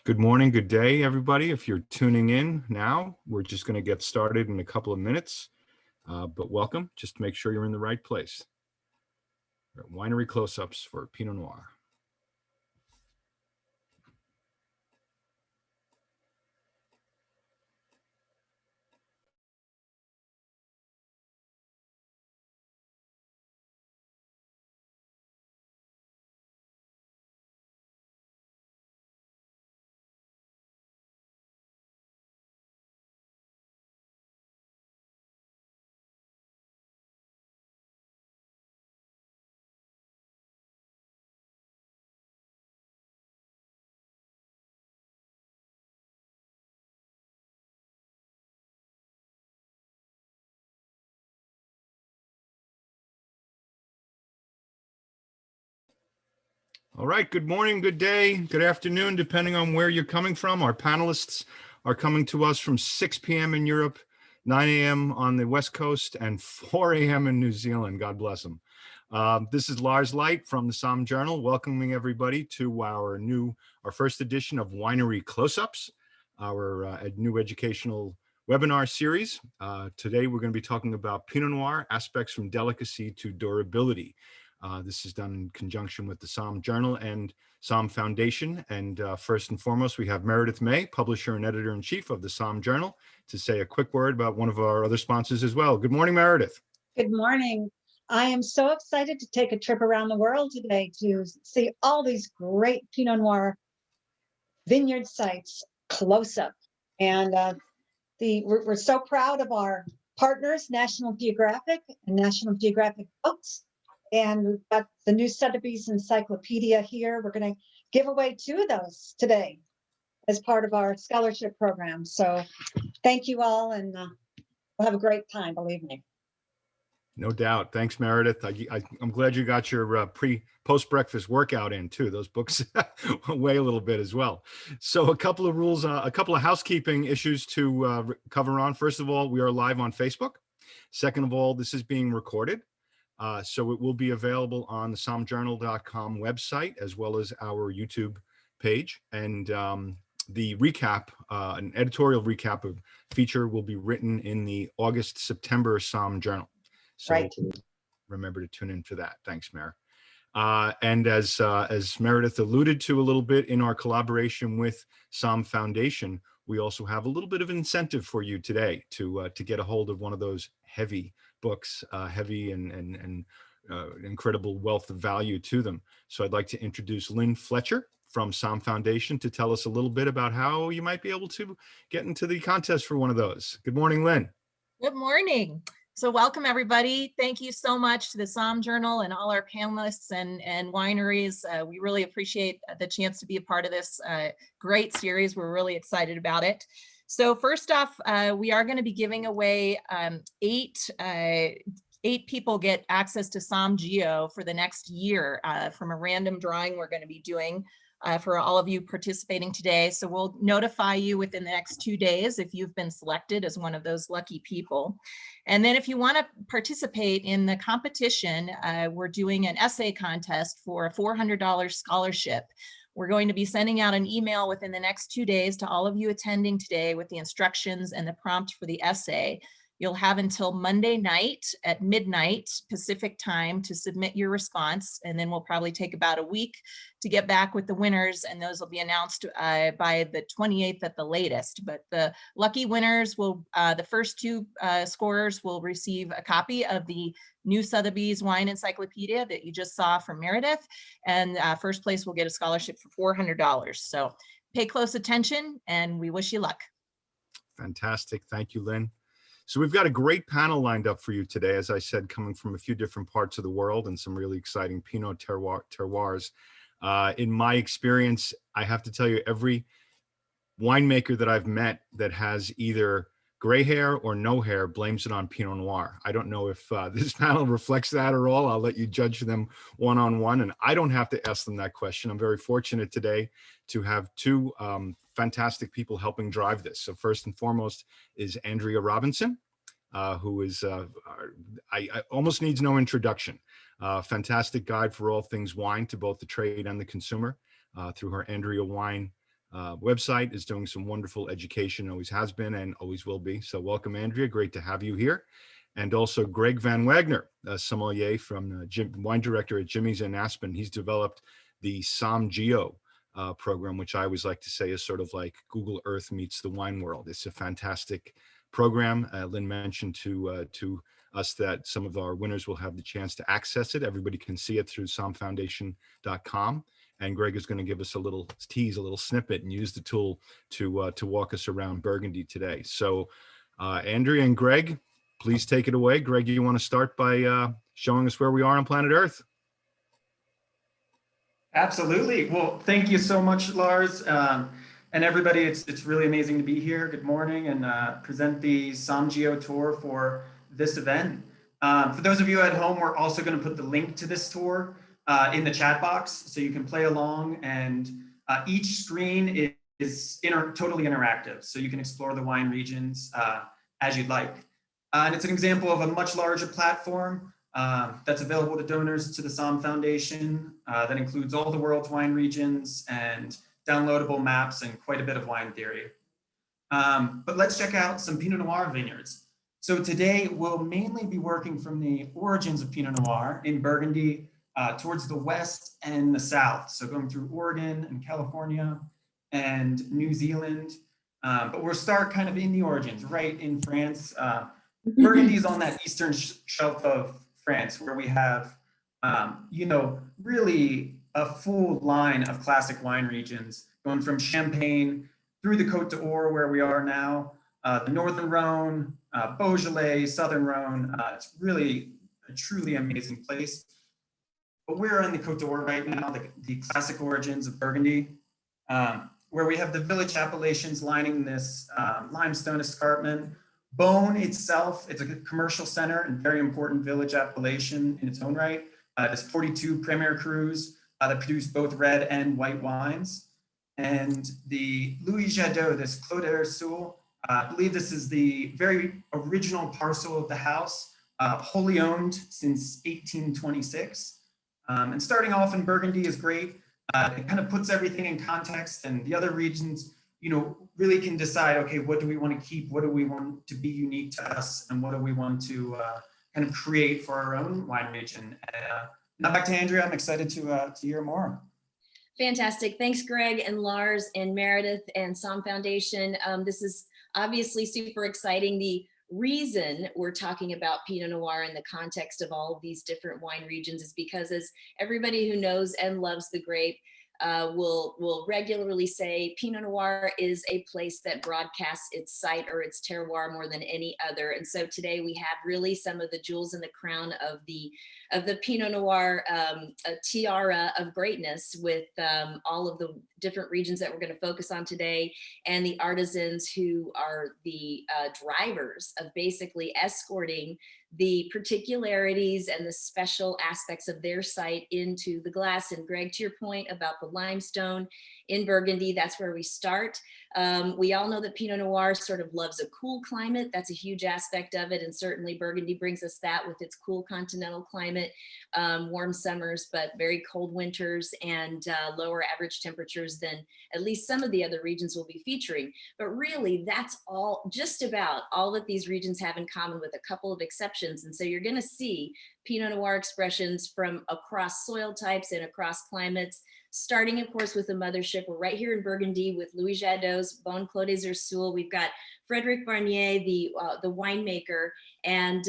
Good morning, good day, everybody. If you're tuning in now, we're just going to get started in a couple of minutes, but welcome. Just to make sure you're in the right place. Winery close-ups for Pinot Noir. All right, good morning, good day, good afternoon, depending on where you're coming from. Our panelists are coming to us from 6 p.m. in Europe, 9 a.m. on the West Coast, and 4 a.m. in New Zealand. God bless them. This is Lars Light from the Somm Journal, welcoming everybody to our first edition of Winery Close-Ups, our new educational webinar series. Today, we're going to be talking about Pinot Noir, aspects from delicacy to durability. This is done in conjunction with the Somm Journal and SommFoundation. And first and foremost, we have Meredith May, publisher and editor-in-chief of the Somm Journal, to say a quick word about one of our other sponsors as well. Good morning, Meredith. Good morning. I am so excited to take a trip around the world today to see all these great Pinot Noir vineyard sites close up. And we're so proud of our partners, National Geographic and National Geographic Books. And we've got the new Sotheby's Encyclopedia here. We're going to give away 2 of those today as part of our scholarship program. So thank you all, and we'll have a great time, believe me. No doubt. Thanks, Meredith. I'm glad you got your post-breakfast workout in too. Those books weigh a little bit as well. So a couple of rules, a couple of housekeeping issues to cover on. First of all, we are live on Facebook. Second of all, this is being recorded. So it will be available on the sommjournal.com website, as well as our YouTube page. And the recap, an editorial recap of feature, will be written in the August-September Somm Journal. So Right. Remember to tune in for that. Thanks, Mer. And as Meredith alluded to a little bit, in our collaboration with SommFoundation, we also have a little bit of an incentive for you today to get a hold of one of those heavy books, heavy and incredible wealth of value to them. So I'd like to introduce Lynn Fletcher from SommFoundation to tell us a little bit about how you might be able to get into the contest for one of those. Good morning, Lynn. Good morning. So welcome, everybody. Thank you so much to the Somm Journal and all our panelists and wineries. We really appreciate the chance to be a part of this great series. We're really excited about it. So first off, we are going to be giving away 8 people get access to Somm Geo for the next year from a random drawing we're going to be doing for all of you participating today. So we'll notify you within the next 2 days if you've been selected as one of those lucky people. And then if you want to participate in the competition, we're doing an essay contest for a $400 scholarship. We're going to be sending out an email within the next 2 days to all of you attending today with the instructions and the prompt for the essay. You'll have until Monday night at midnight Pacific time to submit your response, and then we'll probably take about a week to get back with the winners, and those will be announced by the 28th at the latest. But the lucky winners will, the first 2 scorers will receive a copy of the new Sotheby's Wine Encyclopedia that you just saw from Meredith, and first place will get a scholarship for $400. So pay close attention, and we wish you luck. Fantastic. Thank you, Lynn. So we've got a great panel lined up for you today, as I said, coming from a few different parts of the world and some really exciting Pinot terroirs. In my experience, I have to tell you, every winemaker that I've met that has either gray hair or no hair blames it on Pinot Noir. I don't know if this panel reflects that or all. I'll let you judge them one-on-one, and I don't have to ask them that question. I'm very fortunate today to have 2 fantastic people helping drive this. So first and foremost is Andrea Robinson, who is, I almost needs no introduction. Fantastic guide for all things wine to both the trade and the consumer through her Andrea Wine website, is doing some wonderful education, always has been and always will be. So welcome, Andrea. Great to have you here. And also Greg Van Wagner, a sommelier from wine director at Jimmy's in Aspen. He's developed the Somm Geo program, which I always like to say is sort of like Google Earth meets the wine world. It's a fantastic program. Lynn mentioned to us that some of our winners will have the chance to access it. Everybody can see it through SommFoundation.com. And Greg is going to give us a little tease, a little snippet, and use the tool to walk us around Burgundy today. So Andrea and Greg, please take it away. Greg, you want to start by showing us where we are on planet Earth? Absolutely. Well, thank you so much, Lars. And everybody, it's really amazing to be here. Good morning, and present the Somm Geo tour for this event. For those of you at home, we're also going to put the link to this tour in the chat box, so you can play along. And each screen is totally interactive, so you can explore the wine regions as you'd like. And it's an example of a much larger platform that's available to donors to the Somm Foundation that includes all the world's wine regions and downloadable maps and quite a bit of wine theory. But let's check out some Pinot Noir vineyards. So today we'll mainly be working from the origins of Pinot Noir in Burgundy towards the west and the south. So going through Oregon and California and New Zealand. But we'll start kind of in the origins, right in France. Burgundy is on that eastern shelf of France, where we have, really a full line of classic wine regions, going from Champagne through the Côte d'Or, where we are now, the Northern Rhone, Beaujolais, Southern Rhone. It's really a truly amazing place. But we're in the Côte d'Or right now, the classic origins of Burgundy, where we have the village appellations lining this limestone escarpment. Beaune itself, it's a commercial center and very important village appellation in its own right. There's 42 premier crus that produce both red and white wines. And the Louis Jadot, this Clos d'Ursule, I believe this is the very original parcel of the house, wholly owned since 1826. And starting off in Burgundy is great. It kind of puts everything in context, and the other regions, really can decide, okay, what do we want to keep? What do we want to be unique to us? And what do we want to kind of create for our own wine region? Now back to Andrea. I'm excited to hear more. Fantastic. Thanks, Greg and Lars and Meredith and SommFoundation. This is obviously super exciting. The reason we're talking about Pinot Noir in the context of all of these different wine regions is because, as everybody who knows and loves the grape will regularly say, Pinot Noir is a place that broadcasts its site or its terroir more than any other. And so today we have really some of the jewels in the crown of the Pinot Noir tiara of greatness, with all of the different regions that we're going to focus on today, and the artisans who are the drivers of basically escorting the particularities and the special aspects of their site into the glass. And Greg, to your point about the limestone in Burgundy, that's where we start. We all know that Pinot Noir sort of loves a cool climate. That's a huge aspect of it. And certainly Burgundy brings us that with its cool continental climate, warm summers, but very cold winters, and lower average temperatures than at least some of the other regions we'll be featuring. But really, that's all, just about all that these regions have in common, with a couple of exceptions. And so you're going to see Pinot Noir expressions from across soil types and across climates, starting, of course, with the mothership. We're right here in Burgundy with Louis Jadot's Beaune Clos d'Ursule. We've got Frédéric Barnier, the winemaker, and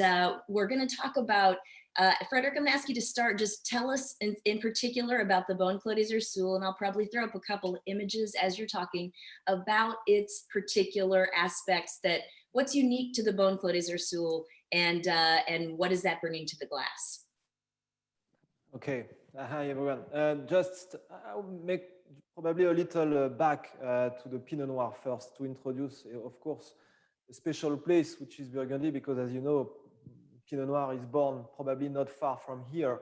we're going to talk about Frédéric, I'm going to ask you to start. Just tell us in particular about the Beaune Clos d'Ursule, and I'll probably throw up a couple images as you're talking about its particular aspects, that what's unique to the Beaune Clos d'Ursule, and what is that bringing to the glass? Okay, hi everyone. Just I'll make probably a little back to the Pinot Noir first, to introduce, of course, a special place, which is Burgundy, because as you know, Pinot Noir is born probably not far from here.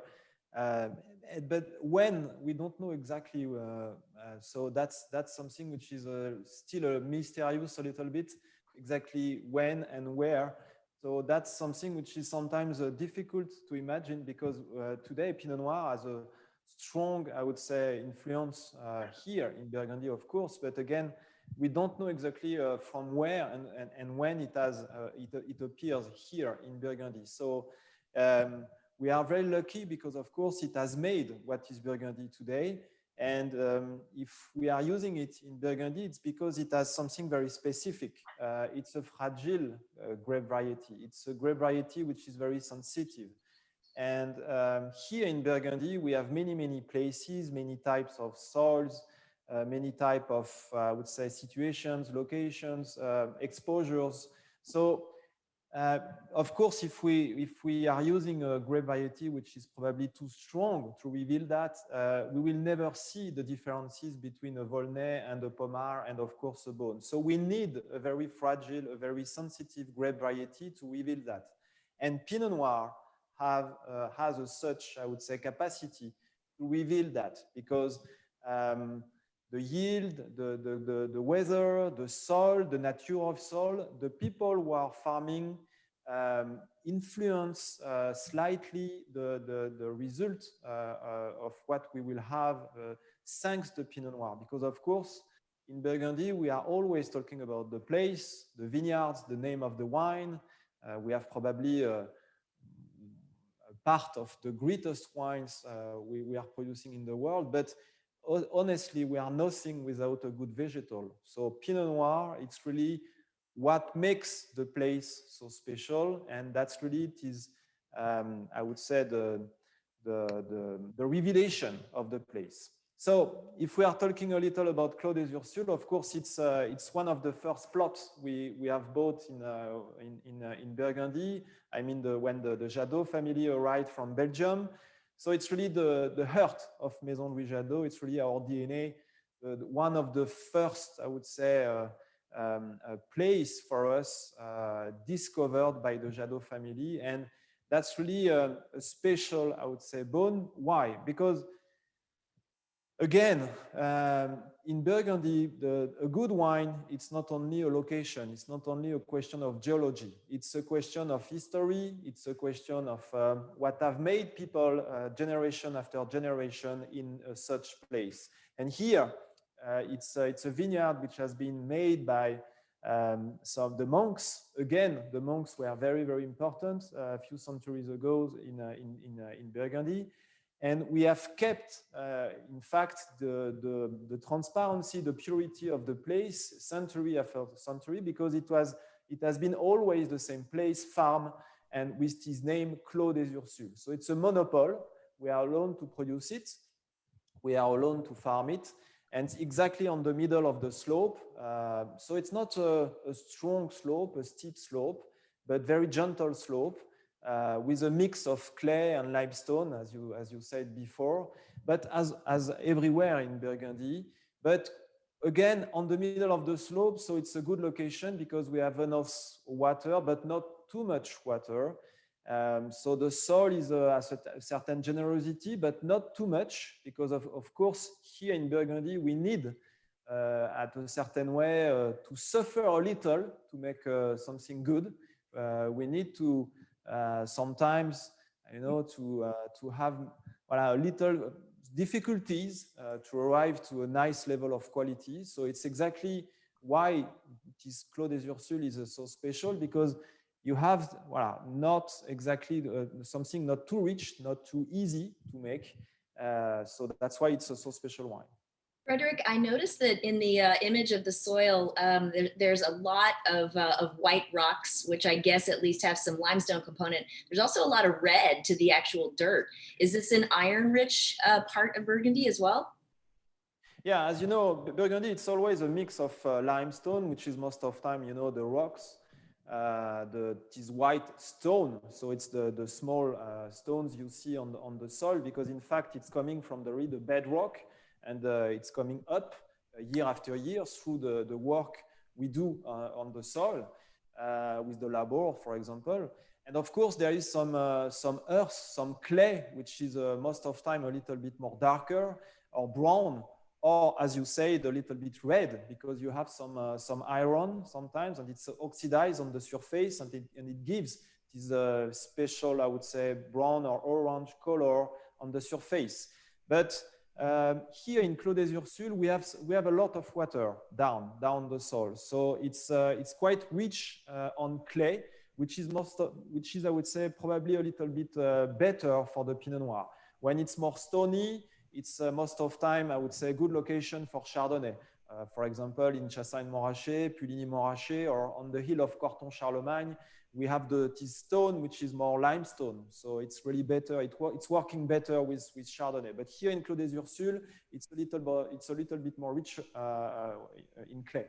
But when, we don't know exactly. So that's something which is still mysterious a little bit, exactly when and where. So that's something which is sometimes difficult to imagine, because today Pinot Noir has a strong, I would say, influence here in Burgundy, of course. But again, we don't know exactly from where and when it appears here in Burgundy. So we are very lucky because, of course, it has made what is Burgundy today. And if we are using it in Burgundy, it's because it has something very specific. It's a fragile grape variety. It's a grape variety which is very sensitive. And here in Burgundy, we have many places, many types of soils, many type of, I would say, situations, locations, exposures. So, of course, if we are using a grape variety which is probably too strong to reveal that, we will never see the differences between a Volnay and a Pommard and, of course, a Beaune. So we need a very fragile, a very sensitive grape variety to reveal that. And Pinot Noir has a such, I would say, capacity to reveal that because the yield, the weather, the soil, the nature of soil, the people who are farming influence slightly the result of what we will have thanks to Pinot Noir. Because of course, in Burgundy, we are always talking about the place, the vineyards, the name of the wine. We have probably a part of the greatest wines we are producing in the world, but honestly, we are nothing without a good vegetal. So Pinot Noir, it's really what makes the place so special, and that's really it is, I would say, the revelation of the place. So if we are talking a little about Clos des Ursules, of course, it's one of the first plots we have bought in Burgundy. I mean, when the Jadot family arrived from Belgium. So it's really the heart of Maison Louis Jadot. It's really our DNA. One of the first, I would say, place for us discovered by the Jadot family. And that's really a special, I would say, bone. Why? Because again, in Burgundy, a good wine, it's not only a location, it's not only a question of geology, it's a question of history, it's a question of what have made people generation after generation in such place. And here, it's a vineyard which has been made by some of the monks. Again, the monks were very important a few centuries ago in Burgundy. And we have kept, in fact, the transparency, the purity of the place century after century, because it has been always the same place, farm, and with his name, Clos des Ursules. So it's a monopoly. We are alone to produce it. We are alone to farm it. And it's exactly on the middle of the slope. So it's not a strong slope, a steep slope, but very gentle slope. With a mix of clay and limestone, as you said before, but as everywhere in Burgundy. But again, on the middle of the slope, so it's a good location because we have enough water, but not too much water. So the soil is has a certain generosity, but not too much, because of course, here in Burgundy, we need at a certain way to suffer a little to make something good. We need to sometimes, to have a little difficulties to arrive to a nice level of quality. So it's exactly why this Clos des Ursules is so special, because you have not exactly something not too rich, not too easy to make. So that's why it's a so special wine. Frederick, I noticed that in the image of the soil, there's a lot of white rocks, which I guess at least have some limestone component. There's also a lot of red to the actual dirt. Is this an iron-rich part of Burgundy as well? Yeah, as you know, Burgundy, it's always a mix of limestone, which is most of the time, the rocks, this white stone. So it's the small stones you see on the soil, because in fact, it's coming from the bedrock. And it's coming up year after year through the work we do on the soil with the labor, for example. And of course, there is some earth, some clay, which is most of the time a little bit more darker or brown, or as you say, a little bit red, because you have some iron sometimes, and it's oxidized on the surface, and it gives this special, I would say, brown or orange color on the surface. But here in Clos des Ursules, we have a lot of water down the soil, so it's quite rich on clay, which is I would say probably a little bit better for the Pinot Noir. When it's more stony, it's most of time I would say a good location for Chardonnay. For example, in Chassagne-Montrachet, Puligny-Montrachet, or on the hill of Corton-Charlemagne, we have this stone which is more limestone, so it's really better. It's working better with Chardonnay. But here in Clos des Ursules, it's a little bit more rich in clay.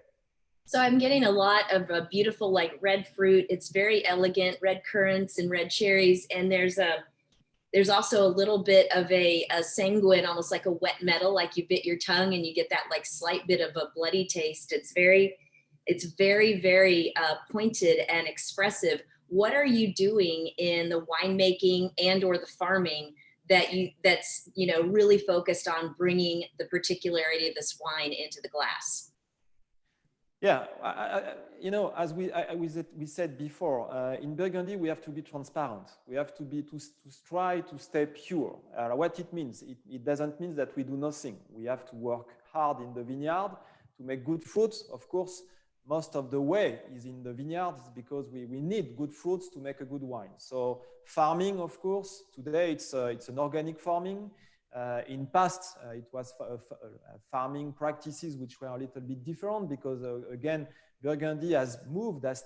So I'm getting a lot of beautiful like red fruit. It's very elegant, red currants and red cherries, and there's also a little bit of a sanguine, almost like a wet metal, like you bit your tongue and you get that like slight bit of a bloody taste. It's very, very pointed and expressive. What are you doing in the winemaking and or the farming that's really focused on bringing the particularity of this wine into the glass? Yeah, as we said before, in Burgundy we have to be transparent. We have to try to stay pure. What it means, it doesn't mean that we do nothing. We have to work hard in the vineyard to make good fruits. Of course, most of the way is in the vineyards because we need good fruits to make a good wine. So farming, of course, today it's an organic farming. In past, it was farming practices which were a little bit different because, again, Burgundy has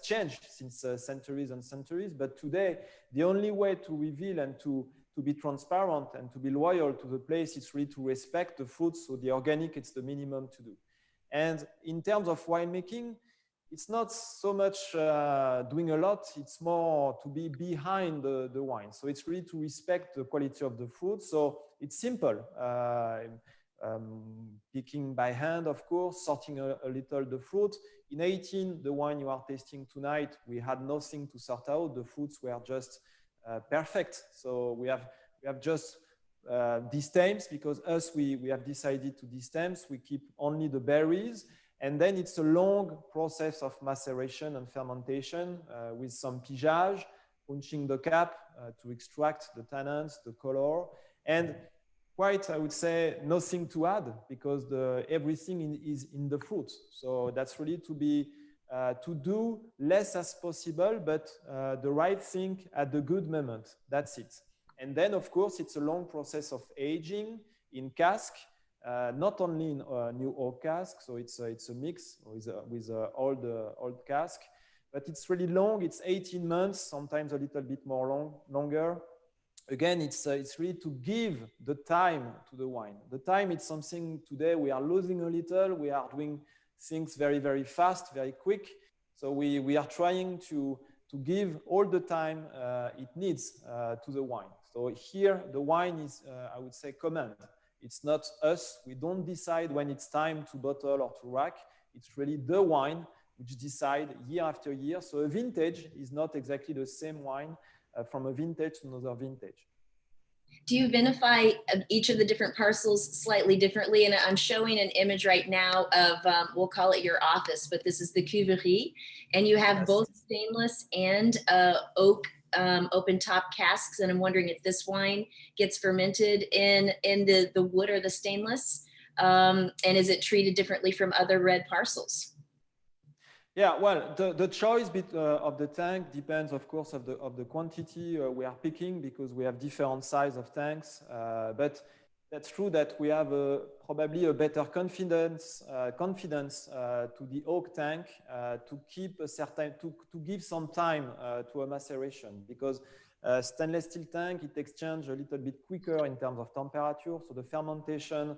changed since centuries and centuries. But today, the only way to reveal and to be transparent and to be loyal to the place is really to respect the fruits. So the organic, it's the minimum to do. And in terms of winemaking, it's not so much doing a lot, it's more to be behind the wine. So it's really to respect the quality of the fruit. So it's simple, picking by hand, of course, sorting a little the fruit. In 18, the wine you are tasting tonight, we had nothing to sort out. The fruits were just perfect. So we have just these stems because we have decided to these stems. We keep only the berries. And then it's a long process of maceration and fermentation with some pigeage, punching the cap to extract the tannins, the color, and quite, I would say, nothing to add because everything is in the fruit. So that's really to do less as possible, but the right thing at the good moment. That's it. And then, of course, it's a long process of aging in cask. Not only in new oak cask, so it's a mix with old cask, but it's really long. It's 18 months, sometimes a little bit longer. Again, it's really to give the time to the wine. The time, it's something today we are losing a little. We are doing things very, very fast, very quick. So we are trying to give all the time it needs to the wine. So here, the wine is, I would say, command. It's not us. We don't decide when it's time to bottle or to rack. It's really the wine which decide year after year. So a vintage is not exactly the same wine from a vintage to another vintage. Do you vinify each of the different parcels slightly differently? And I'm showing an image right now of, we'll call it your office, but this is the cuverie. And you have both stainless and oak open top casks, and I'm wondering if this wine gets fermented in the wood or the stainless, and is it treated differently from other red parcels? Yeah, well, the choice of the tank depends, of course, of the quantity we are picking because we have different size of tanks. But that's true that we have probably a better confidence to the oak tank to keep a certain to give some time to a maceration because stainless steel tank it exchanges a little bit quicker in terms of temperature, so the fermentation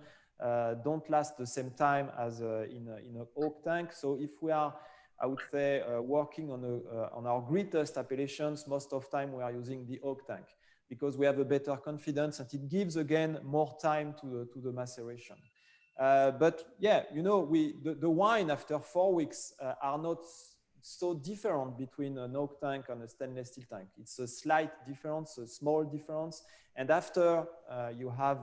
don't last the same time as in an oak tank. So if we are, I would say, working on our greatest appellations, most of the time we are using the oak tank because we have a better confidence and it gives again more time to the maceration. But yeah, you know, the wine after 4 weeks are not so different between an oak tank and a stainless steel tank. It's a slight difference, a small difference. And after you have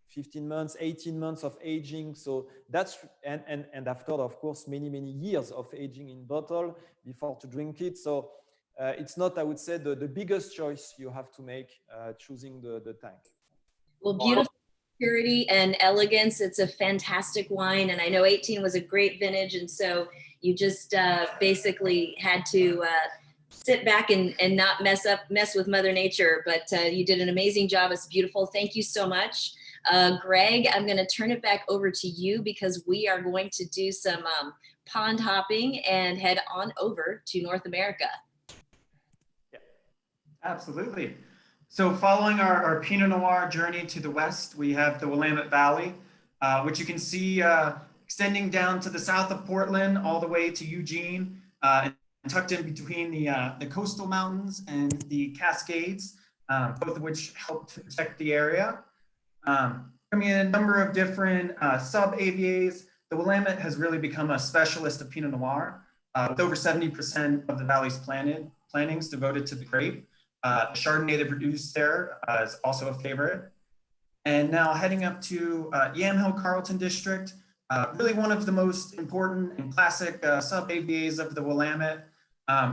15 months, 18 months of aging. So that's, and after, of course, many years of aging in bottle before to drink it. So it's not, I would say, the biggest choice you have to make choosing the tank. Well, beautiful. purity and elegance. It's a fantastic wine. And I know 18 was a great vintage. And so you just basically had to sit back and not mess with Mother Nature. But you did an amazing job. It's beautiful. Thank you so much. Greg, I'm going to turn it back over to you because we are going to do some pond hopping and head on over to North America. Yeah, absolutely. So following our Pinot Noir journey to the west, we have the Willamette Valley, which you can see extending down to the south of Portland, all the way to Eugene, and tucked in between the coastal mountains and the Cascades, both of which help to protect the area. Coming in a number of different sub-AVAs, the Willamette has really become a specialist of Pinot Noir, with over 70% of the valley's plantings devoted to the grape. The Chardonnay they produce there is also a favorite. And now heading up to Yamhill Carlton District, really one of the most important and classic sub-AVAs of the Willamette,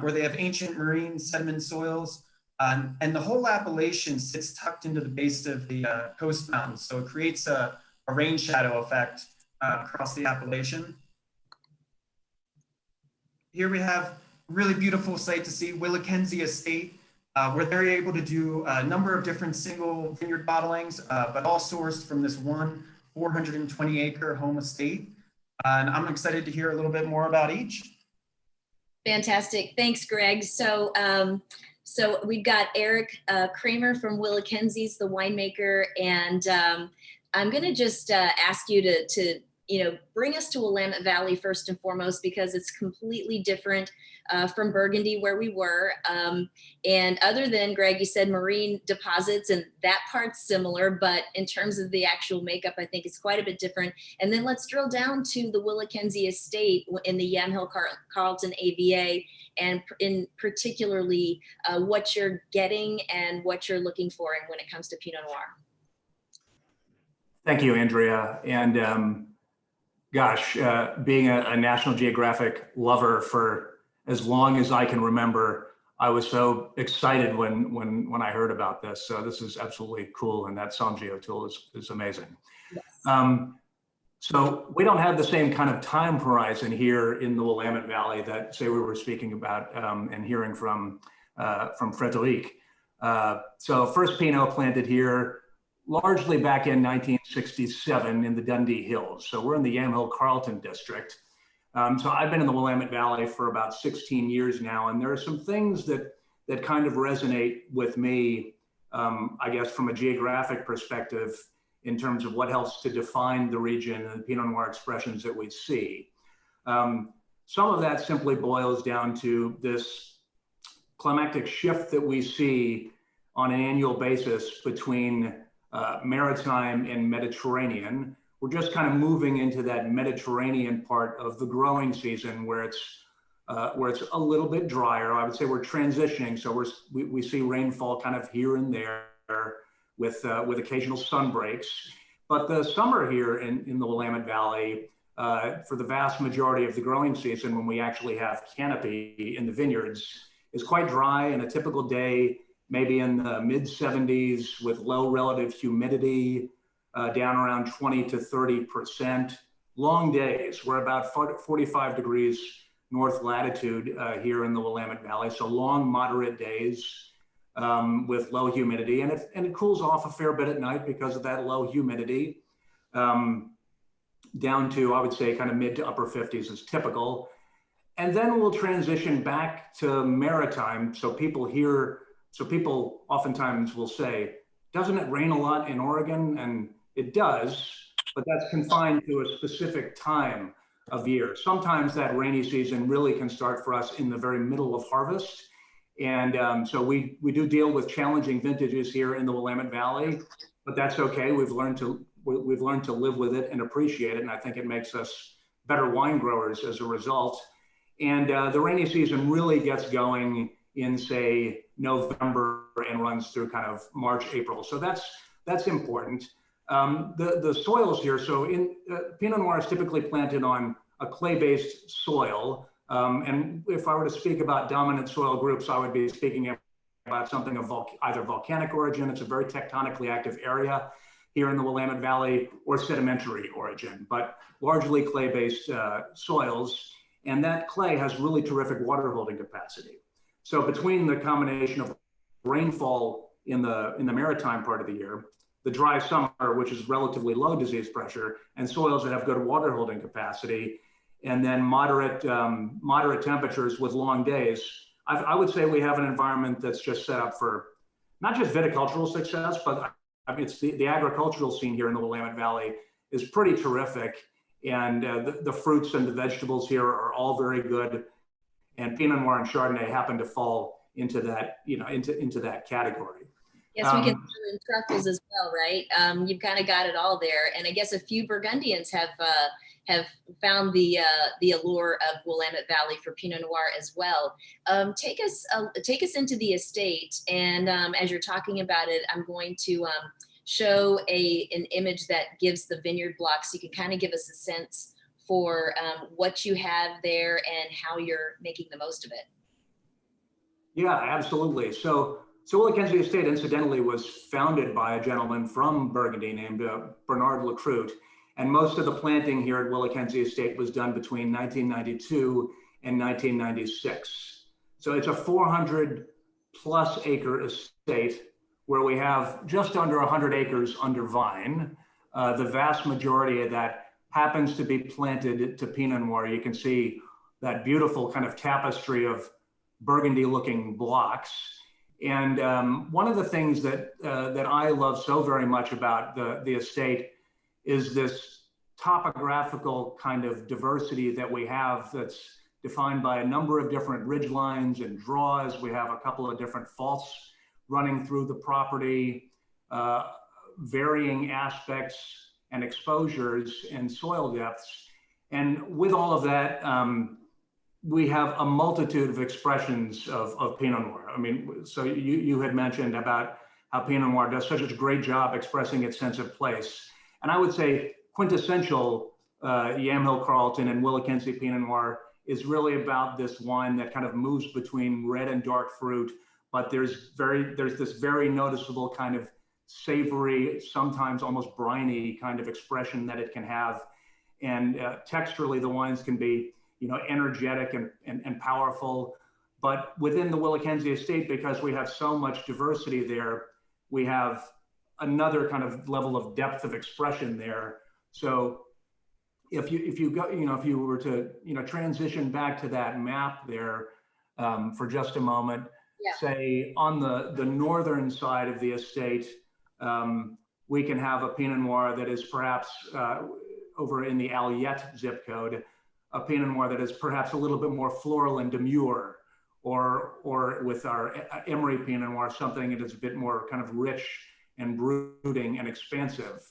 where they have ancient marine sediment soils. And the whole appellation sits tucked into the base of the coast mountains. So it creates a rain shadow effect across the appellation. Here we have a really beautiful site to see, Willamette Estate, where they're able to do a number of different single vineyard bottlings, but all sourced from this one 420-acre home estate. And I'm excited to hear a little bit more about each. Fantastic. Thanks, Greg. So we've got Eric Kramer from Willackenzies, the winemaker, and I'm going to just ask you to bring us to Willamette Valley first and foremost, because it's completely different from Burgundy where we were. And other than, Greg, you said marine deposits, and that part's similar, but in terms of the actual makeup, I think it's quite a bit different. And then let's drill down to the Willamette Estate in the Yamhill Carlton AVA, and in particularly what you're getting and what you're looking for and when it comes to Pinot Noir. Thank you, Andrea. And gosh, being a National Geographic lover for as long as I can remember, I was so excited when I heard about this. So this is absolutely cool, and that Somm Geo tool is amazing. Yes. So we don't have the same kind of time horizon here in the Willamette Valley that, say, we were speaking about and hearing from Frederic. So first Pinot planted here largely back in 1967 in the Dundee Hills. So we're in the Yamhill Carlton district. So I've been in the Willamette Valley for about 16 years now, and there are some things that kind of resonate with me, I guess, from a geographic perspective in terms of what helps to define the region and the Pinot Noir expressions that we see. Some of that simply boils down to this climatic shift that we see on an annual basis between maritime and Mediterranean. We're just kind of moving into that Mediterranean part of the growing season where it's a little bit drier. I would say we're transitioning. So we see rainfall kind of here and there with occasional sun breaks. But the summer here in the Willamette Valley, for the vast majority of the growing season, when we actually have canopy in the vineyards, is quite dry, and a typical day maybe in the mid 70s with low relative humidity, down around 20 to 30%. Long days. We're about 45 degrees north latitude here in the Willamette Valley. So long, moderate days with low humidity. And it cools off a fair bit at night because of that low humidity. Down to, I would say, kind of mid to upper 50s is typical. And then we'll transition back to maritime. So people oftentimes will say, doesn't it rain a lot in Oregon? And it does, but that's confined to a specific time of year. Sometimes that rainy season really can start for us in the very middle of harvest. And so we do deal with challenging vintages here in the Willamette Valley, but that's okay. We've learned to live with it and appreciate it. And I think it makes us better wine growers as a result. And the rainy season really gets going in, say, November and runs through kind of March, April. So that's important. The soils here, so Pinot Noir is typically planted on a clay-based soil. And if I were to speak about dominant soil groups, I would be speaking about something of either volcanic origin. It's a very tectonically active area. here in the Willamette Valley or sedimentary origin, but largely clay-based soils. And that clay has really terrific water holding capacity. So between the combination of rainfall in the maritime part of the year, the dry summer, which is relatively low disease pressure, and soils that have good water holding capacity, and then moderate temperatures with long days, I would say we have an environment that's just set up for not just viticultural success, but it's the agricultural scene here in the Willamette Valley is pretty terrific. And the fruits and the vegetables here are all very good. And Pinot Noir and Chardonnay happen to fall into that, into that category. Yes, we can throw in truffles as well, right? You've kind of got it all there. And I guess a few Burgundians have found the allure of Willamette Valley for Pinot Noir as well. Take us into the estate, and as you're talking about it, I'm going to show an image that gives the vineyard block, so you can kind of give us a sense for what you have there and how you're making the most of it. Yeah, absolutely. So Willamette Estate, incidentally, was founded by a gentleman from Burgundy named Bernard Lacroute. And most of the planting here at Willamette Estate was done between 1992 and 1996. So it's a 400+ acre estate where we have just under 100 acres under vine. The vast majority of that happens to be planted to Pinot Noir. You can see that beautiful kind of tapestry of Burgundy looking blocks. And one of the things that I love so very much about the estate is this topographical kind of diversity that we have that's defined by a number of different ridge lines and draws. We have a couple of different faults running through the property, varying aspects and exposures and soil depths. And with all of that, we have a multitude of expressions of Pinot Noir. I mean, so you had mentioned about how Pinot Noir does such a great job expressing its sense of place. And I would say quintessential Yamhill Carlton and Willamette Pinot Noir is really about this wine that kind of moves between red and dark fruit, but there's this very noticeable kind of savory, sometimes almost briny kind of expression that it can have. And texturally, the wines can be, energetic and powerful. But within the Willamette Estate, because we have so much diversity there, we have another kind of level of depth of expression there. So if you go, if you were to, transition back to that map there for just a moment, yeah. Say on the northern side of the estate, we can have a Pinot Noir that is perhaps over in the Aliette zip code, a Pinot Noir that is perhaps a little bit more floral and demure, or with our Emery Pinot Noir, something that is a bit more kind of rich and brooding and expansive.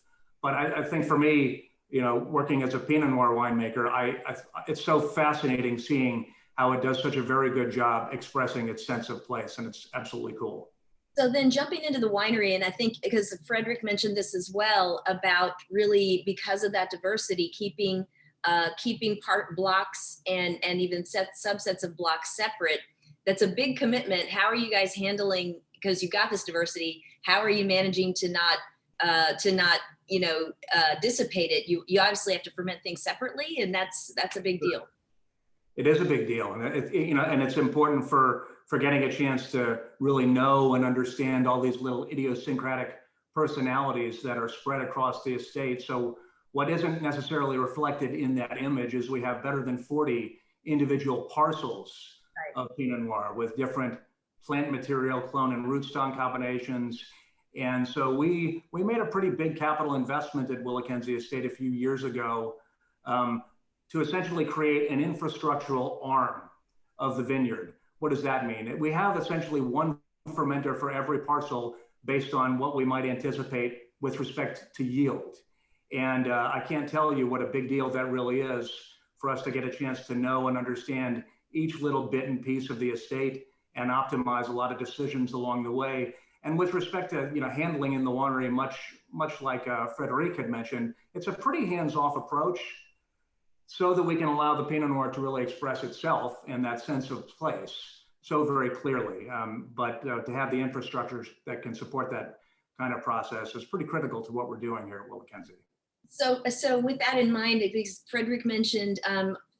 But I think for me, working as a Pinot Noir winemaker, it's so fascinating seeing how it does such a very good job expressing its sense of place, and it's absolutely cool. So then jumping into the winery, and I think because Frederick mentioned this as well, about really, because of that diversity, keeping part blocks and even subsets of blocks separate, that's a big commitment. How are you guys handling, because you've got this diversity, how are you managing to not dissipate it? You obviously have to ferment things separately, and that's a big deal. It is a big deal, and and it's important for getting a chance to really know and understand all these little idiosyncratic personalities that are spread across the estate. So what isn't necessarily reflected in that image is we have better than 40 individual parcels of Pinot Noir with different plant material, clone and rootstock combinations. And so we made a pretty big capital investment at Willamette Estate a few years ago to essentially create an infrastructural arm of the vineyard. What does that mean? We have essentially one fermenter for every parcel based on what we might anticipate with respect to yield. And I can't tell you what a big deal that really is for us to get a chance to know and understand each little bit and piece of the estate and optimize a lot of decisions along the way. And with respect to handling in the winery, much like Frederic had mentioned, it's a pretty hands-off approach so that we can allow the Pinot Noir to really express itself and that sense of place so very clearly. But to have the infrastructure that can support that kind of process is pretty critical to what we're doing here at Willamette. So with that in mind, because Frederick mentioned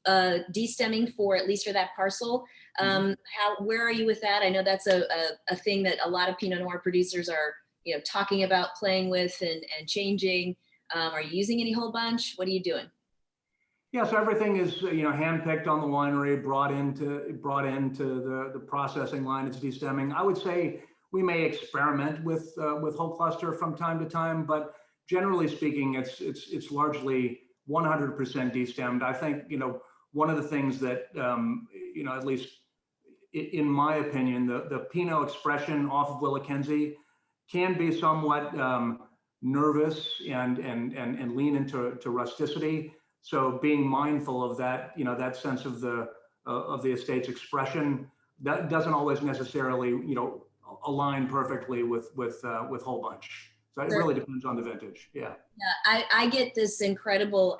destemming for, at least for that parcel, where are you with that? I know that's a thing that a lot of Pinot Noir producers are, talking about playing with and changing. Are you using any whole bunch? What are you doing? Yeah, so everything is handpicked on the winery, brought into the processing line. It's destemming. I would say we may experiment with whole cluster from time to time, but generally speaking, it's largely 100% destemmed. I think one of the things that at least in my opinion, the Pinot expression off of Willamette can be somewhat nervous and lean into rusticity. So being mindful of that, that sense of the estate's expression, that doesn't always necessarily, align perfectly with whole bunch. So it really depends on the vintage. Yeah. Yeah, I get this incredible,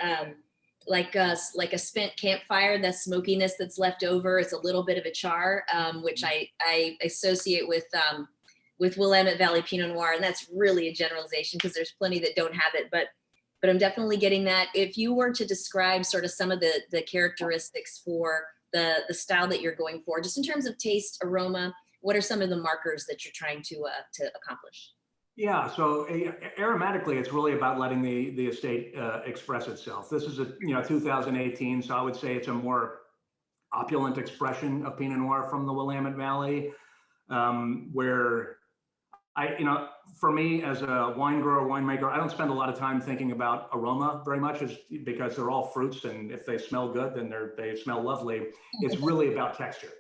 like a spent campfire, that smokiness that's left over. It's a little bit of a char, which I associate with Willamette Valley Pinot Noir, and that's really a generalization because there's plenty that don't have it, but I'm definitely getting that. If you were to describe sort of some of the characteristics for the style that you're going for, just in terms of taste, aroma, what are some of the markers that you're trying to accomplish? Yeah, so aromatically, it's really about letting the estate express itself. This is a 2018, so I would say it's a more opulent expression of Pinot Noir from the Willamette Valley, where for me as a wine grower, winemaker, I don't spend a lot of time thinking about aroma very much, because they're all fruits, and if they smell good, then they smell lovely. It's really about texture.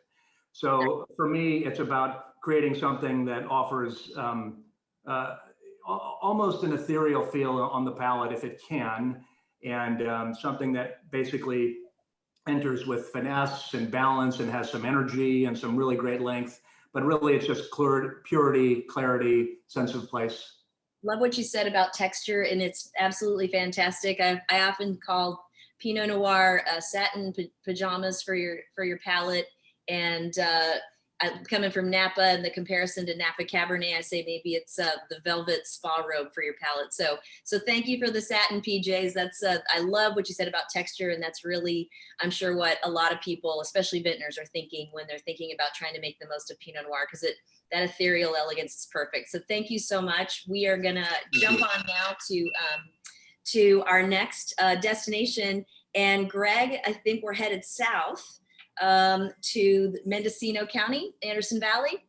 So for me, it's about creating something that offers almost an ethereal feel on the palate if it can, and something that basically enters with finesse and balance and has some energy and some really great length. But really, it's just purity, clarity, sense of place. Love what you said about texture, and it's absolutely fantastic. I often call Pinot Noir satin pajamas for your palate, and coming from Napa and the comparison to Napa Cabernet, I say maybe it's the velvet spa robe for your palate. So thank you for the satin PJs. That's I love what you said about texture, and that's really, I'm sure, what a lot of people, especially vintners, are thinking when they're thinking about trying to make the most of Pinot Noir, because that ethereal elegance is perfect. So thank you so much. We are gonna jump on now to our next destination. And Greg, I think we're headed south to Mendocino County, Anderson Valley.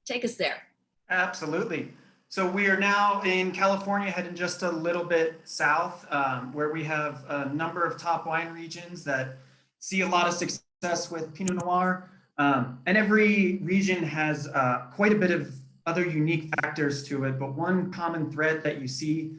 Take us there. Absolutely. So we are now in California, heading just a little bit south, where we have a number of top wine regions that see a lot of success with Pinot Noir. And every region has quite a bit of other unique factors to it, but one common thread that you see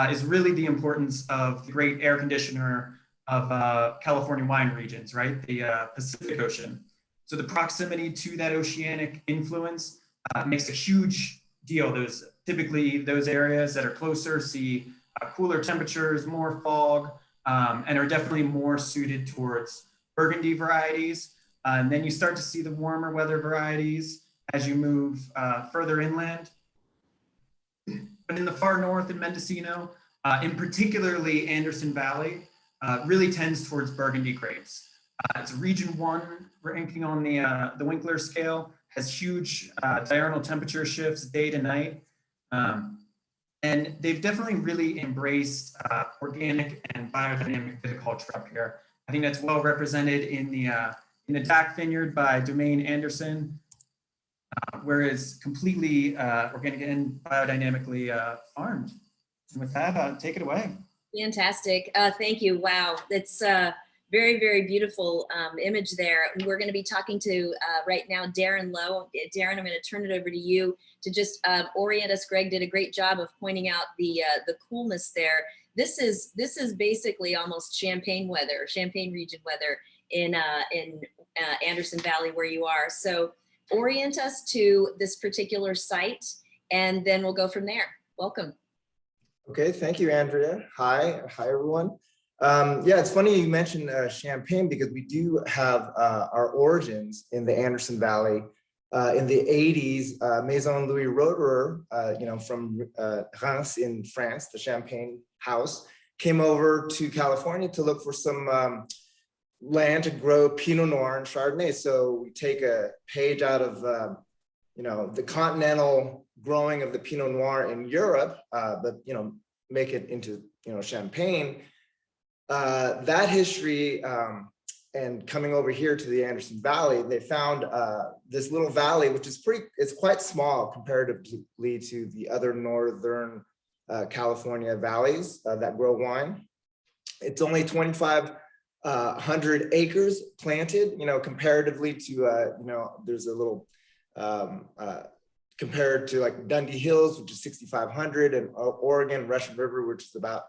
is really the importance of the great air conditioner of California wine regions, right? The Pacific Ocean. So the proximity to that oceanic influence makes a huge deal. Typically those areas that are closer see cooler temperatures, more fog, and are definitely more suited towards Burgundy varieties. And then you start to see the warmer weather varieties as you move further inland. But in the far north in Mendocino, in particularly Anderson Valley, really tends towards Burgundy grapes. It's region 1 ranking on the Winkler scale, has huge diurnal temperature shifts day to night. And they've definitely really embraced organic and biodynamic viticulture up here. I think that's well represented in the DAC vineyard by Domaine Anderson, where it's completely organic and biodynamically farmed. And with that, take it away. Fantastic. Thank you. Wow. That's very, very beautiful image there. We're going to be talking to right now Darren Lowe. Darren, I'm going to turn it over to you to just orient us. Greg did a great job of pointing out the coolness there. This is basically almost Champagne weather, Champagne region weather in Anderson Valley where you are. So orient us to this particular site, and then we'll go from there. Welcome. Okay, thank you, Andrea. Hi everyone. Yeah, it's funny you mentioned Champagne, because we do have our origins in the Anderson Valley, in the 80s, Maison Louis Roederer, from Reims in France, the Champagne house, came over to California to look for some land to grow Pinot Noir and Chardonnay. So we take a page out of the continental growing of the Pinot Noir in Europe, but make it into Champagne. That history. And coming over here to the Anderson Valley, they found this little valley, which is it's quite small comparatively to the other northern California valleys that grow wine. It's only 2,500 acres planted, comparatively to, there's a little, compared to like Dundee Hills, which is 6,500, and Oregon, Russian River, which is about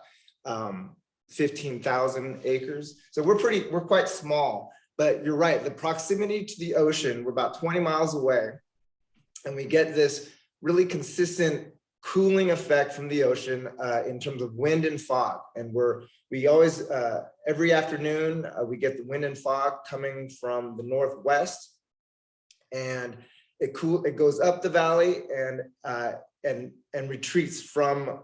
15,000 acres. So we're quite small, but you're right. The proximity to the ocean, we're about 20 miles away, and we get this really consistent cooling effect from the ocean in terms of wind and fog. And we always, every afternoon, we get the wind and fog coming from the northwest, and it goes up the valley and retreats from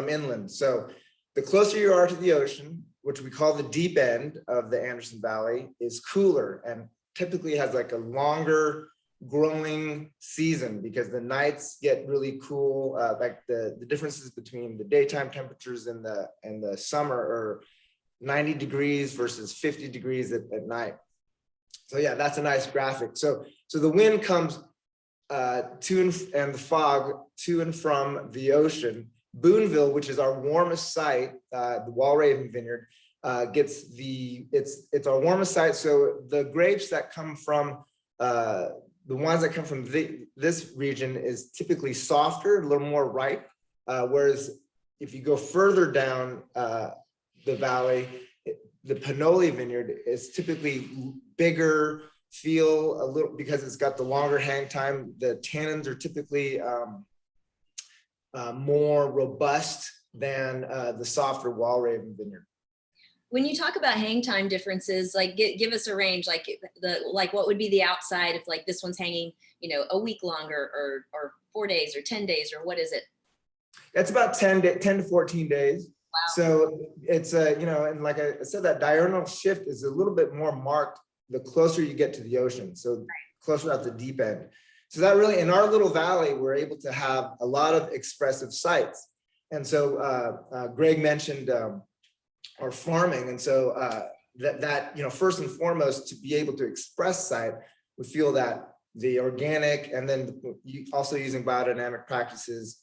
inland. So the closer you are to the ocean, which we call the deep end of the Anderson Valley, is cooler and typically has like a longer growing season because the nights get really cool. Like the differences between the daytime temperatures in the summer are 90 degrees versus 50 degrees at night. So yeah, that's a nice graphic. So the wind comes and the fog to and from the ocean. Boonville, which is our warmest site, the Walraven Vineyard, it's our warmest site. So the grapes that come from the wines that come from this region is typically softer, a little more ripe. Whereas if you go further down the valley, the Pinot Vineyard is typically bigger, feel a little, because it's got the longer hang time. The tannins are typically more robust than the softer Walraven Vineyard. When you talk about hang time differences, like give us a range, like what would be the outside if like this one's hanging, a week longer or 4 days or 10 days, or what is it? It's about 10 to 14 days. Wow. So it's and like I said, that diurnal shift is a little bit more marked the closer you get to the ocean. So closer at the deep end. So that really, in our little valley, we're able to have a lot of expressive sites. And so Greg mentioned our farming. And so that first and foremost, to be able to express site, we feel that the organic and then also using biodynamic practices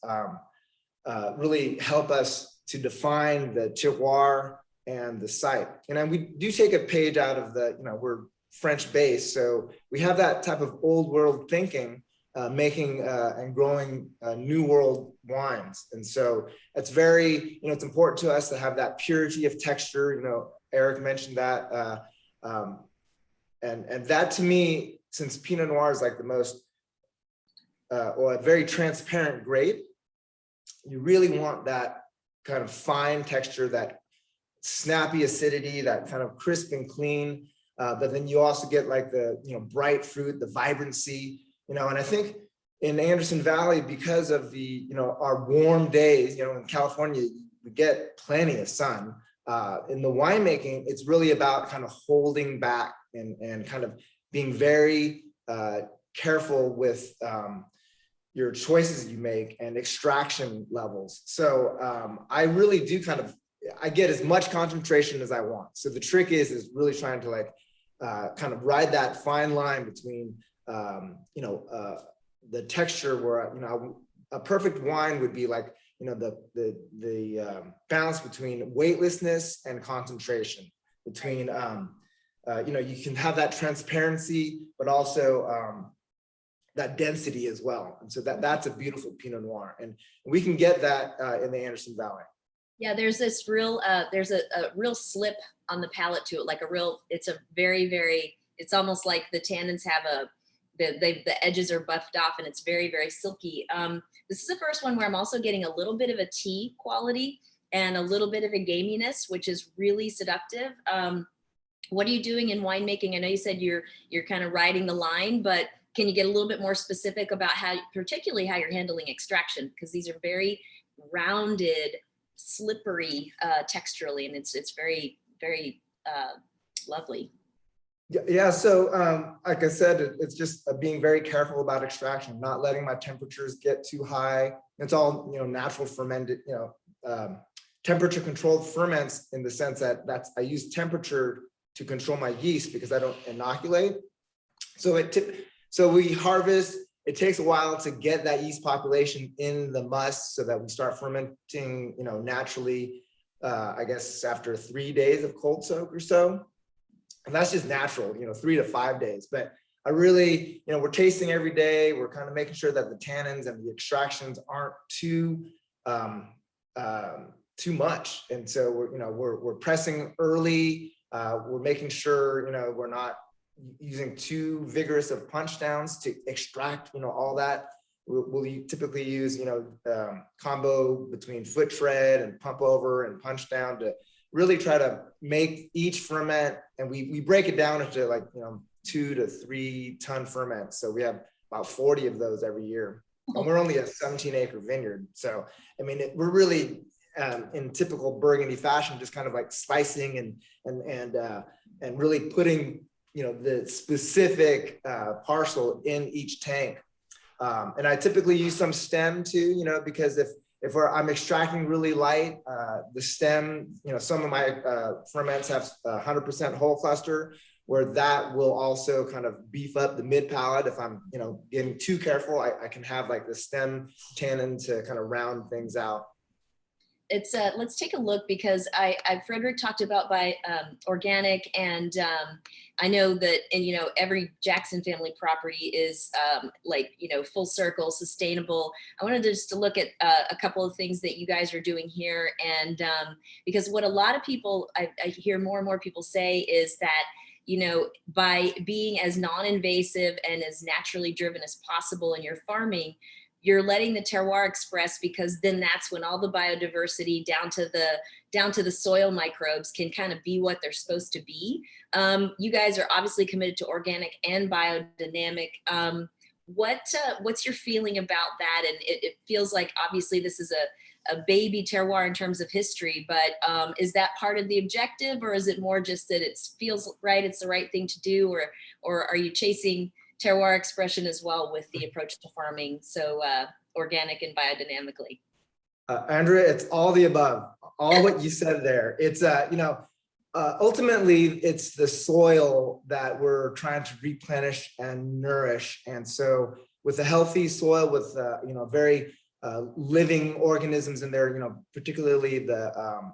really help us to define the terroir and the site. And we do take a page out of we're French based, so we have that type of old world thinking, making and growing new world wines. And so it's very, it's important to us to have that purity of texture. Eric mentioned that, and that to me, since Pinot Noir is like the most or a very transparent grape, you really want that kind of fine texture, that snappy acidity, that kind of crisp and clean. But then you also get like the bright fruit, the vibrancy, and I think in Anderson Valley, because of the our warm days, in California we get plenty of sun. In the winemaking, it's really about kind of holding back and kind of being very careful with your choices you make and extraction levels. So I really do I get as much concentration as I want. So the trick is really trying to kind of ride that fine line between, the texture where, a perfect wine would be like, the balance between weightlessness and concentration, between, you can have that transparency, but also that density as well. And so that's a beautiful Pinot Noir. And we can get that in the Anderson Valley. Yeah, there's this real, there's a real slip on the palate to it, it's a very, very, it's almost like the tannins have the edges are buffed off and it's very, very silky. This is the first one where I'm also getting a little bit of a tea quality and a little bit of a gaminess, which is really seductive. What are you doing in winemaking? I know you said you're kind of riding the line, but can you get a little bit more specific about particularly how you're handling extraction? Because these are very rounded, slippery texturally, and it's very, very lovely. Yeah, so like I said, it's just being very careful about extraction, not letting my temperatures get too high. It's all, natural fermented, temperature controlled ferments, in the sense that I use temperature to control my yeast because I don't inoculate. So we harvest, it takes a while to get that yeast population in the must so that we start fermenting, naturally, I guess after 3 days of cold soak or so. And that's just natural, 3 to 5 days. But I really, we're tasting every day. We're kind of making sure that the tannins and the extractions aren't too much. And so we're pressing early. We're making sure, we're not using too vigorous of punch downs to extract, all that. We'll typically use, combo between foot tread and pump over and punch down to really try to make each ferment. And we break it down into 2 to 3 ton ferments. So we have about 40 of those every year. And we're only a 17-acre vineyard. So, I mean, we're really in typical Burgundy fashion, just kind of like slicing and really putting, the specific parcel in each tank. And I typically use some stem too, because if I'm extracting really light, the stem, some of my ferments have 100% whole cluster, where that will also kind of beef up the mid palate. If I'm, getting too careful, I can have like the stem tannin to kind of round things out. It's let's take a look, because Frederick talked about by organic, and I know that, and every Jackson family property is full circle sustainable. I wanted just to look at a couple of things that you guys are doing here, and because what a lot of people I hear more and more people say is that by being as non-invasive and as naturally driven as possible in your farming, you're letting the terroir express, because then that's when all the biodiversity down to the soil microbes can kind of be what they're supposed to be. You guys are obviously committed to organic and biodynamic. What's your feeling about that? And it feels like obviously this is a baby terroir in terms of history, but is that part of the objective, or is it more just that it feels right, it's the right thing to do, or are you chasing terroir expression as well with the approach to farming, so organic and biodynamically? Andrea, it's all the above, all what you said there. It's ultimately it's the soil that we're trying to replenish and nourish. And so with a healthy soil, with very living organisms in there, particularly the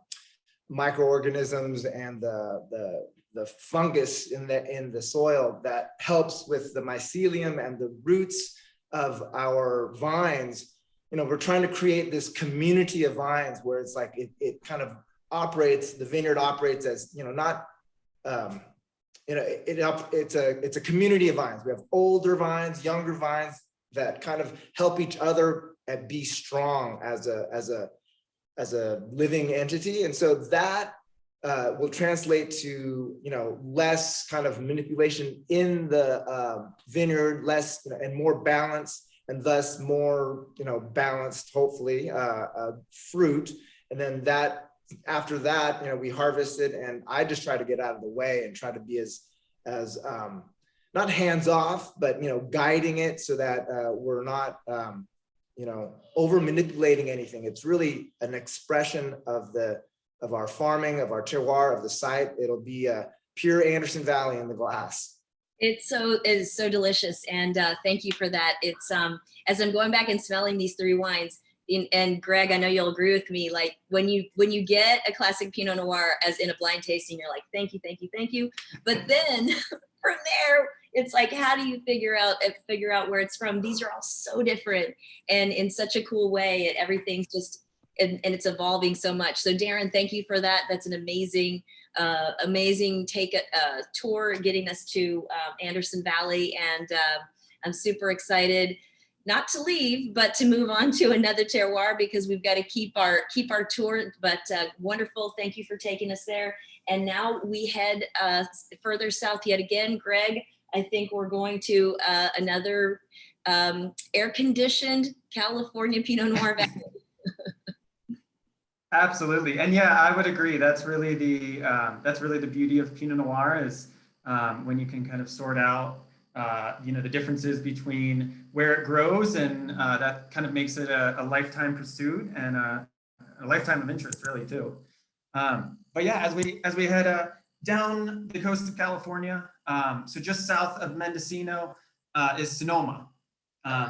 microorganisms and the fungus in the soil that helps with the mycelium and the roots of our vines. We're trying to create this community of vines where it's like it kind of operates, the vineyard operates as not it's a community of vines. We have older vines, younger vines that kind of help each other and be strong as a living entity. And so that will translate to less kind of manipulation in the vineyard, less and more balance, and thus more balanced, hopefully, fruit. And then after that we harvest it, and I just try to get out of the way and try to be as not hands off, but guiding it so that we're not over manipulating anything. It's really an expression of our farming, of our terroir, of the site. It'll be a pure Anderson Valley in the glass. It is so delicious, and thank you for that. It's as I'm going back and smelling these 3 wines, and Greg, I know you'll agree with me. Like when you get a classic Pinot Noir as in a blind tasting, you're like, thank you, thank you, thank you. But then from there, it's like, how do you figure out where it's from? These are all so different, and in such a cool way. Everything's just and it's evolving so much. So Darren, thank you for that. That's an amazing take tour, getting us to Anderson Valley, and I'm super excited not to leave, but to move on to another terroir, because we've got to keep our tour. But wonderful, thank you for taking us there. And now we head further south yet again. Greg, I think we're going to another air-conditioned California Pinot Noir Valley. Absolutely, and yeah, I would agree. That's really the beauty of Pinot Noir is when you can kind of sort out the differences between where it grows, and that kind of makes it a lifetime pursuit and a lifetime of interest, really, too. But yeah, as we head down the coast of California, so just south of Mendocino is Sonoma,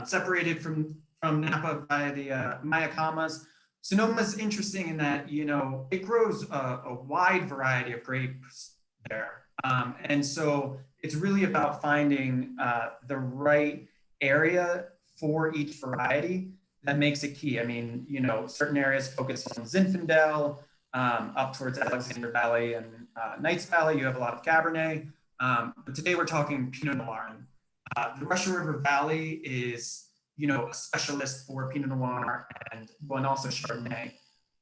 separated from Napa by the Mayacamas. Sonoma is interesting in that, it grows a wide variety of grapes there. And so it's really about finding the right area for each variety that makes it key. I mean, certain areas focus on Zinfandel, up towards Alexander Valley and Knights Valley, you have a lot of Cabernet. But today we're talking Pinot Noir. The Russian River Valley is a specialist for Pinot Noir and also Chardonnay.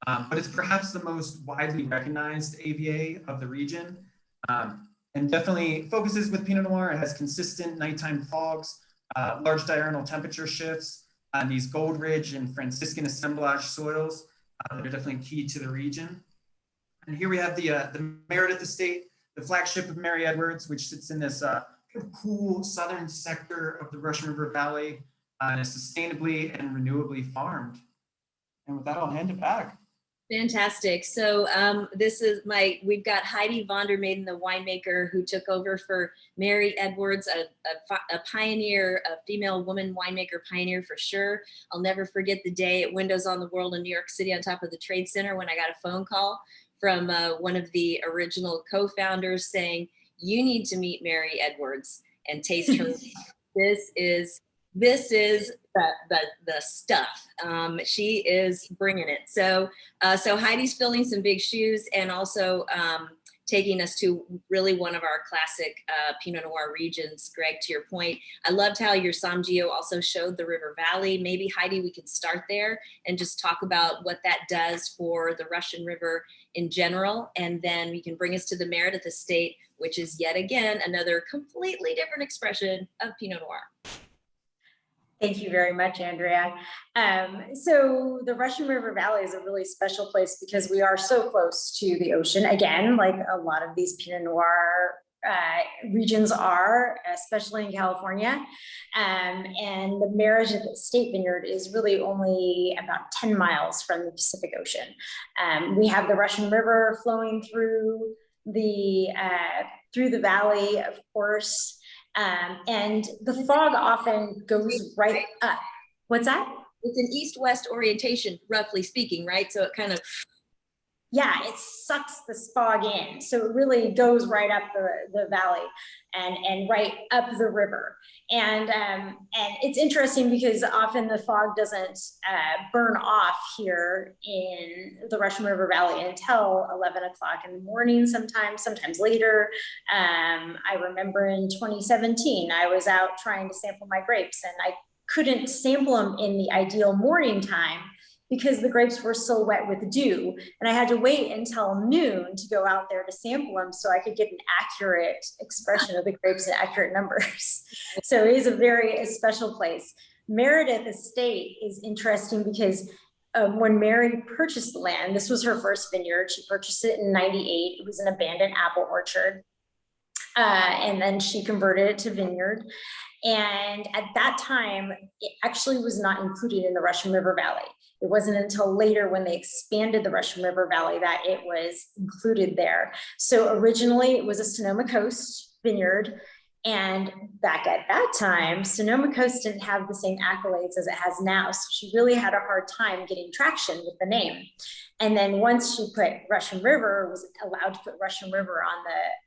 But it's perhaps the most widely recognized AVA of the region, and definitely focuses with Pinot Noir. It has consistent nighttime fogs, large diurnal temperature shifts, and these Gold Ridge and Franciscan assemblage soils that are definitely key to the region. And here we have the Meredith Estate, the flagship of Mary Edwards, which sits in this cool southern sector of the Russian River Valley, and is sustainably and renewably farmed. And with that, I'll hand it back. Fantastic. So we've got Heidi Vondermaiden, the winemaker who took over for Mary Edwards, a pioneer, a female woman winemaker pioneer for sure. I'll never forget the day at Windows on the World in New York City on top of the Trade Center when I got a phone call from one of the original co-founders saying, "You need to meet Mary Edwards and taste her." This is the stuff. She is bringing it. So Heidi's filling some big shoes and also taking us to really one of our classic Pinot Noir regions. Greg, to your point, I loved how your SommGeo also showed the River Valley. Maybe Heidi, we could start there and just talk about what that does for the Russian River in general. And then we can bring us to the Meredith Estate, which is yet again another completely different expression of Pinot Noir. Thank you very much, Andrea. So the Russian River Valley is a really special place because we are so close to the ocean. Again, like a lot of these Pinot Noir regions are, especially in California. And the Meredith Estate Vineyard is really only about 10 miles from the Pacific Ocean. We have the Russian River flowing through the valley, of course. And the fog often goes right up. What's that? It's an east-west orientation, roughly speaking, right? So it kind of... Yeah, it sucks the fog in. So it really goes right up the valley and right up the river. And it's interesting because often the fog doesn't burn off here in the Russian River Valley until 11 o'clock in the morning, sometimes later. I remember in 2017, I was out trying to sample my grapes and I couldn't sample them in the ideal morning time because the grapes were still wet with dew. And I had to wait until noon to go out there to sample them so I could get an accurate expression of the grapes and accurate numbers. So it is a very special place. Meredith Estate is interesting because when Mary purchased the land, this was her first vineyard. She purchased it in '98. It was an abandoned apple orchard. And then she converted it to vineyard. And at that time, it actually was not included in the Russian River Valley. It wasn't until later when they expanded the Russian River Valley that it was included there. So originally it was a Sonoma Coast vineyard. And back at that time, Sonoma Coast didn't have the same accolades as it has now. So she really had a hard time getting traction with the name. And then once she put Russian River, was allowed to put Russian River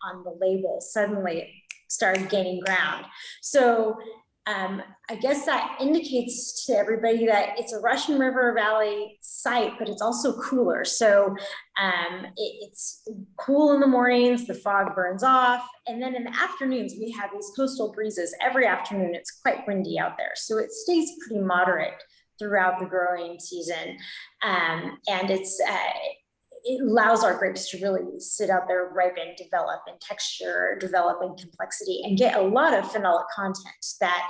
on the label, suddenly it started gaining ground. So I guess that indicates to everybody that it's a Russian River Valley site, but it's also cooler. So it's cool in the mornings, the fog burns off. And then in the afternoons, we have these coastal breezes. Every afternoon, it's quite windy out there. So it stays pretty moderate throughout the growing season. And it allows our grapes to really sit out there, ripen, develop in texture, develop in complexity, and get a lot of phenolic content that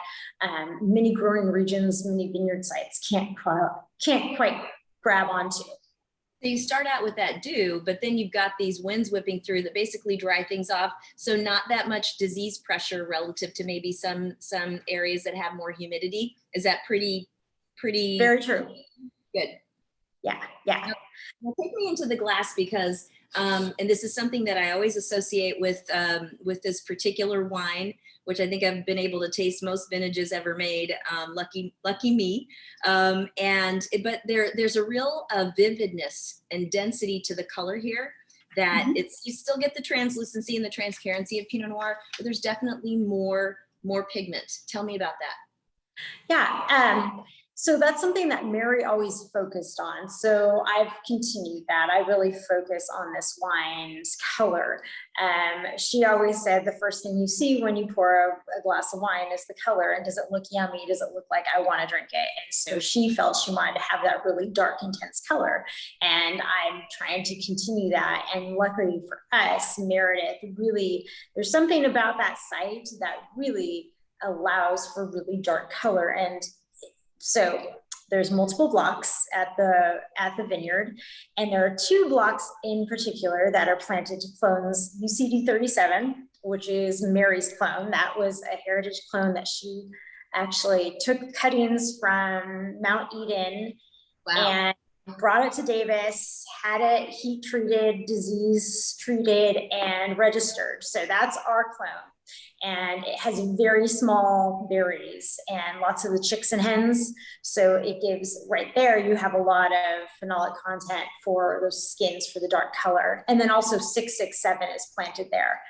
many growing regions, many vineyard sites can't quite grab onto. So you start out with that dew, but then you've got these winds whipping through that basically dry things off. So not that much disease pressure relative to maybe some areas that have more humidity. Is that pretty? Very true. Good. Yeah. Now take me into the glass because, and this is something that I always associate with this particular wine, which I think I've been able to taste most vintages ever made. Lucky me. But there's a real vividness and density to the color here that you still get the translucency and the transparency of Pinot Noir, but there's definitely more pigment. Tell me about that. Yeah. So that's something that Mary always focused on. So I've continued that. I really focus on this wine's color. She always said the first thing you see when you pour a glass of wine is the color. And does it look yummy? Does it look like I want to drink it? And so she felt she wanted to have that really dark, intense color. And I'm trying to continue that. And luckily for us, Meredith, really, there's something about that site that really allows for really dark color. And so there's multiple blocks at the vineyard, and there are 2 blocks in particular that are planted to clones UCD 37, which is Mary's clone. That was a heritage clone that she actually took cuttings from Mount Eden. Wow. And brought it to Davis, had it heat treated, disease treated, and registered. So that's our clone. And it has very small berries and lots of the chicks and hens. So it gives, right there, you have a lot of phenolic content for those skins for the dark color. And then also 667 is planted there.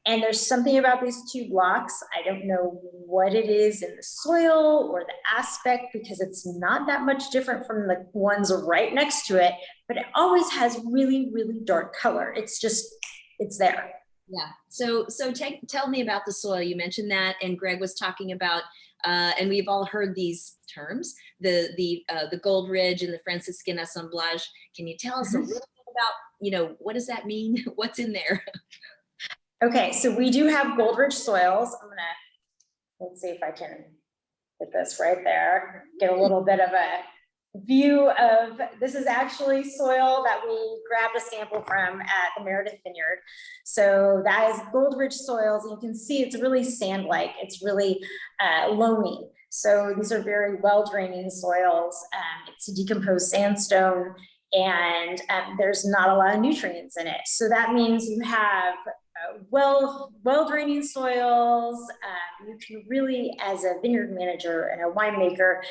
And there's something about these 2 blocks. I don't know what it is in the soil or the aspect, because it's not that much different from the ones right next to it, but it always has really, really dark color. It's there. Yeah. So tell me about the soil. You mentioned that, and Greg was talking about, and we've all heard these terms, the Gold Ridge and the Franciscan Assemblage. Can you tell us a little bit about, what does that mean? What's in there? Okay, so we do have Gold Ridge soils. Let's see if I can get this right there. Get a little bit of a view of, this is actually soil that we grabbed a sample from at the Meredith Vineyard. So that is Gold Ridge soils. And you can see it's really sand-like. It's really loamy. So these are very well-draining soils. It's a decomposed sandstone, and there's not a lot of nutrients in it. So that means you have well-draining soils. You can really, as a vineyard manager and a winemaker,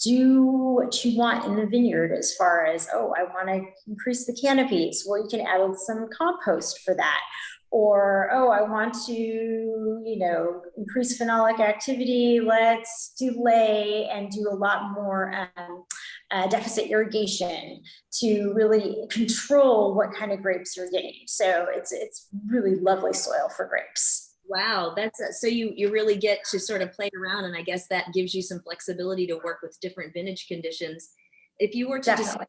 do what you want in the vineyard as far as, I want to increase the canopies. Well, you can add some compost for that. Or, I want to, increase phenolic activity. Let's delay and do a lot more deficit irrigation to really control what kind of grapes you're getting. So it's really lovely soil for grapes. Wow, so you really get to sort of play around, and I guess that gives you some flexibility to work with different vintage conditions. If you were to describe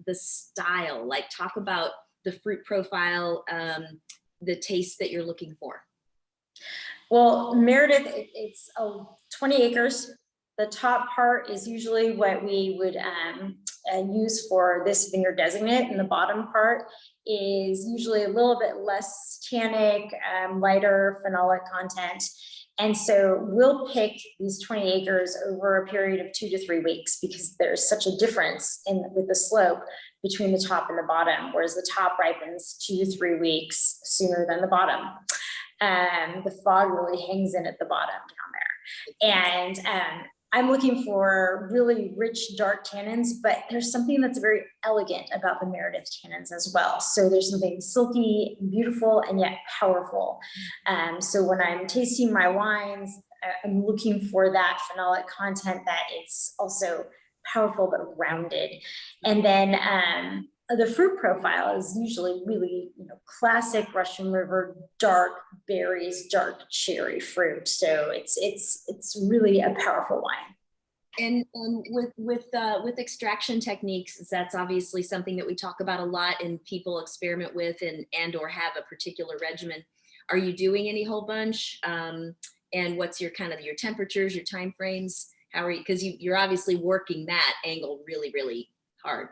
the style, like talk about the fruit profile, the taste that you're looking for. Well, Meredith, it's 20 acres. The top part is usually what we would use for this vineyard designate, and the bottom part is usually a little bit less tannic, lighter phenolic content. And so we'll pick these 20 acres over a period of 2 to 3 weeks, because there's such a difference with the slope between the top and the bottom, whereas the top ripens 2 to 3 weeks sooner than the bottom. The fog really hangs in at the bottom down there. And I'm looking for really rich, dark tannins, but there's something that's very elegant about the Meredith tannins as well. So there's something silky, beautiful, and yet powerful. So when I'm tasting my wines, I'm looking for that phenolic content that is also powerful but rounded. And then the fruit profile is usually really, classic Russian River, dark berries, dark cherry fruit. So it's really a powerful wine. And with extraction techniques, that's obviously something that we talk about a lot and people experiment with and or have a particular regimen. Are you doing any whole bunch? And what's your kind of your temperatures, your time frames? How are you? Because you're obviously working that angle really, really hard.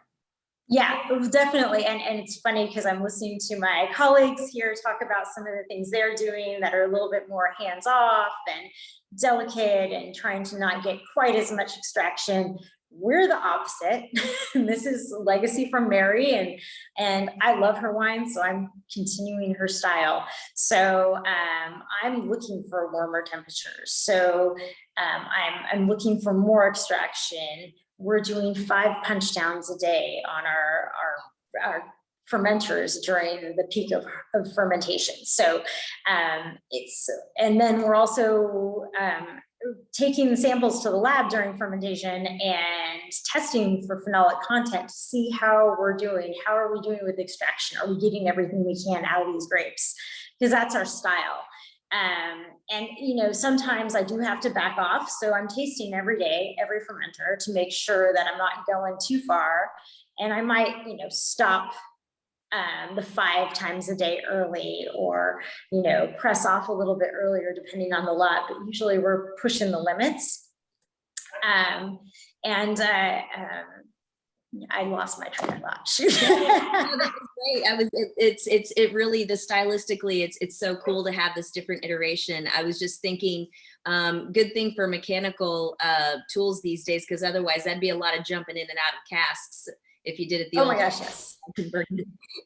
Yeah, definitely. And it's funny because I'm listening to my colleagues here talk about some of the things they're doing that are a little bit more hands off and delicate and trying to not get quite as much extraction. We're the opposite. This is legacy from Mary, and I love her wine, so I'm continuing her style. So I'm looking for warmer temperatures. So I'm looking for more extraction. We're doing 5 punch downs a day on our fermenters during the peak of fermentation. So and then we're also taking samples to the lab during fermentation and testing for phenolic content to see how we're doing. How are we doing with extraction? Are we getting everything we can out of these grapes? Because that's our style. And you know, sometimes I do have to back off. So I'm tasting every day, every fermenter, to make sure that I'm not going too far. And I might, you know, stop the 5 times a day early, or, you know, press off a little bit earlier depending on the lot, but usually we're pushing the limits. I lost my train of thought. No, that was great. It really, the stylistically, it's so cool to have this different iteration. I was just thinking, good thing for mechanical tools these days, because otherwise that'd be a lot of jumping in and out of casks if you did it the old. Oh my gosh, yes.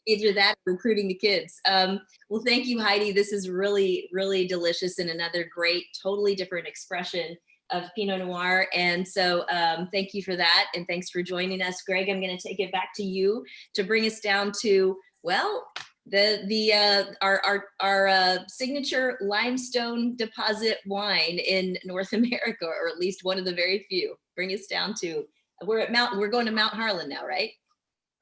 Either that or recruiting the kids. Well, thank you, Heidi. This is really, really delicious and another great, totally different expression of Pinot Noir. And so thank you for that. And thanks for joining us. Greg, I'm going to take it back to you to bring us down to, well, our signature limestone deposit wine in North America, or at least one of the very few. Bring us down to, we're going to Mount Harlan now, right?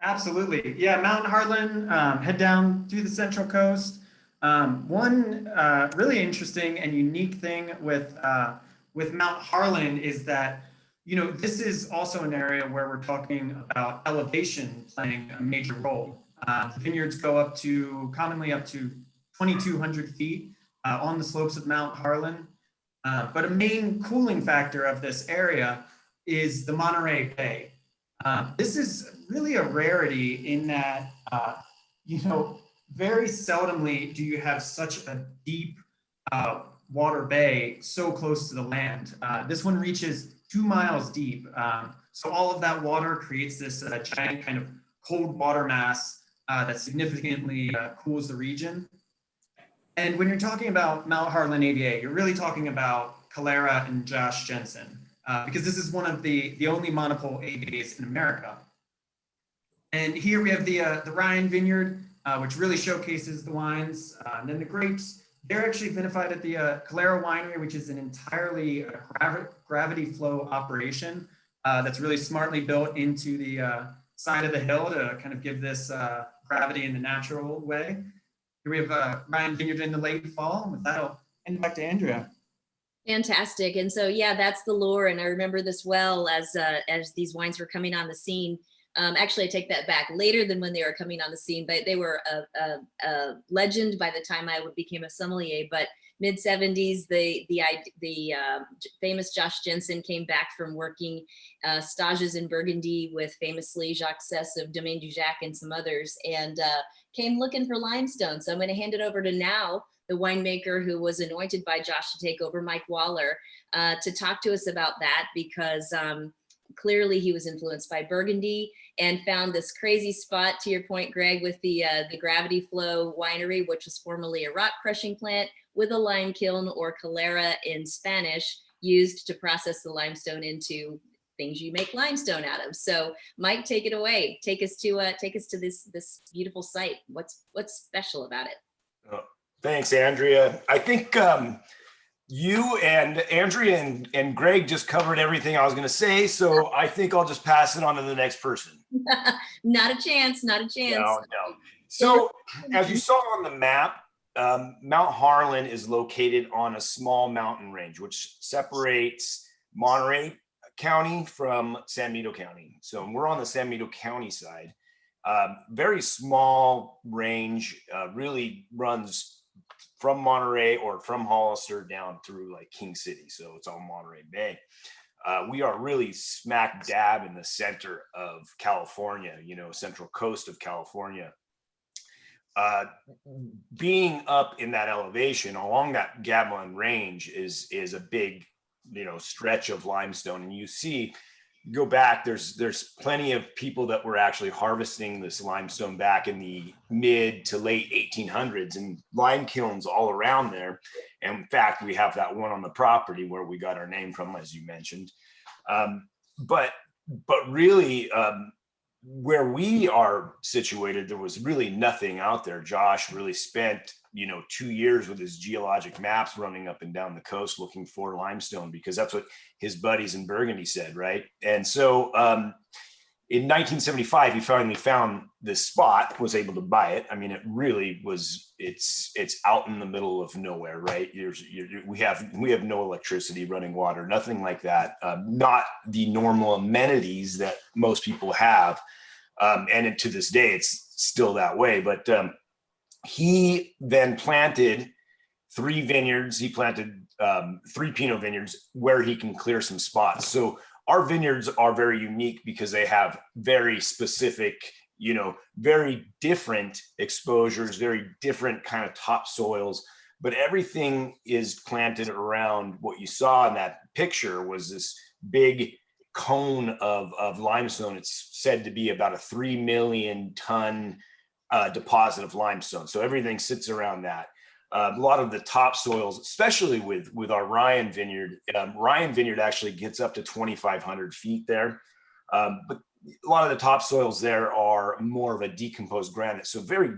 Absolutely. Yeah, Mount Harlan, head down through the Central Coast. One really interesting and unique thing with Mount Harlan is that, you know, this is also an area where we're talking about elevation playing a major role. The vineyards go commonly up to 2,200 feet on the slopes of Mount Harlan. But a main cooling factor of this area is the Monterey Bay. This is really a rarity in that, you know, very seldomly do you have such a deep water bay so close to the land. This one reaches 2 miles deep. So all of that water creates this giant kind of cold water mass that significantly cools the region. And when you're talking about Mount Harlan AVA, you're really talking about Calera and Josh Jensen, because this is one of the only monopole AVAs in America. And here we have the Ryan Vineyard, which really showcases the wines. And then the grapes, they're actually vinified at the Calera Winery, which is an entirely gravity flow operation that's really smartly built into the side of the hill to kind of give this gravity in the natural way. Here we have Ryan Vineyard in the late fall. And with that, I'll hand it back to Andrea. Fantastic. And so, yeah, that's the lore. And I remember this well as these wines were coming on the scene. Actually, I take that back, later than when they were coming on the scene, but they were a legend by the time I became a sommelier. But mid-70s, the famous Josh Jensen came back from working stages in Burgundy with famously Jacques Cesse of Domaine du Jacques and some others, and came looking for limestone. So I'm going to hand it over to now the winemaker who was anointed by Josh to take over, Mike Waller, to talk to us about that, because clearly he was influenced by Burgundy and found this crazy spot, to your point, Greg, with the Gravity Flow Winery, which was formerly a rock crushing plant with a lime kiln, or calera in Spanish, used to process the limestone into things you make limestone out of. So Mike, take it away. Take us to this beautiful site. What's special about it? Thanks, Andrea. I think you and Andrea and Greg just covered everything I was going to say, so I think I'll just pass it on to the next person. Not a chance, not a chance. No. So as you saw on the map, Mount Harlan is located on a small mountain range, which separates Monterey, County from San Benito County. So we're on the San Benito County side. Very small range, really runs from Monterey or from Hollister down through like King City. So it's on Monterey Bay. We are really smack dab in the center of California, you know, central coast of California. Being up in that elevation along that Gamelin range is a big, you know, stretch of limestone. And you see, go back, there's plenty of people that were actually harvesting this limestone back in the mid to late 1800s, and lime kilns all around there. And in fact, we have that one on the property where we got our name from, as you mentioned. But really, where we are situated, there was really nothing out there. Josh really spent, you know, 2 years with his geologic maps running up and down the coast looking for limestone, because that's what his buddies in Burgundy said, right? And so in 1975, he finally found this spot, was able to buy it. I mean, it really was, it's out in the middle of nowhere, right? We have no electricity, running water, nothing like that. Not the normal amenities that most people have. And to this day, it's still that way. But he then planted 3 vineyards. He planted 3 Pinot vineyards where he can clear some spots. So our vineyards are very unique because they have very specific, you know, very different exposures, very different kind of topsoils, but everything is planted around what you saw in that picture was this big cone of limestone. It's said to be about a 3 million ton deposit of limestone. So everything sits around that. A lot of the topsoils, especially with our Ryan Vineyard, Ryan Vineyard actually gets up to 2,500 feet there. But a lot of the topsoils there are more of a decomposed granite. So very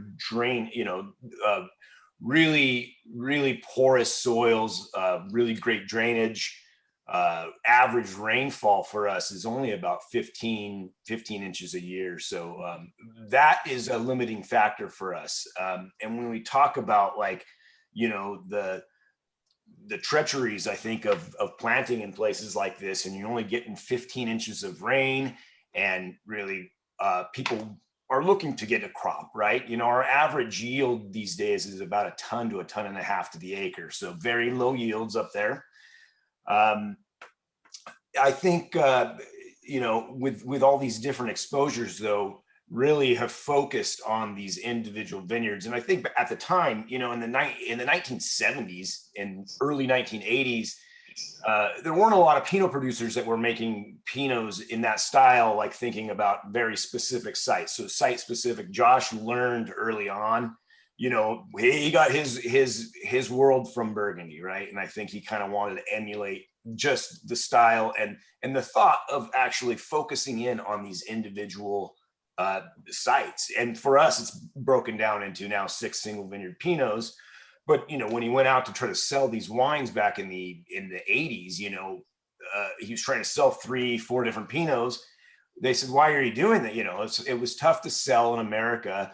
really, really porous soils, really great drainage. Average rainfall for us is only about 15 inches a year. So that is a limiting factor for us. And when we talk about, like, you know, the treacheries, I think, of planting in places like this, and you're only getting 15 inches of rain, and really people are looking to get a crop, right? You know, our average yield these days is about 1 ton to 1.5 tons to the acre. So very low yields up there. I think, you know, with all these different exposures, though, really have focused on these individual vineyards. And I think at the time, you know, in the 1970s and early 1980s, there weren't a lot of Pinot producers that were making Pinots in that style, like thinking about very specific sites. So site specific. Josh learned early on, you know, he got his world from Burgundy, right? And I think he kind of wanted to emulate just the style and the thought of actually focusing in on these individual sites. And for us, it's broken down into now 6 single vineyard Pinots. But, you know, when he went out to try to sell these wines back in the 80s, you know, he was trying to sell 3-4 different Pinots. They said, why are you doing that? You know, it was tough to sell in America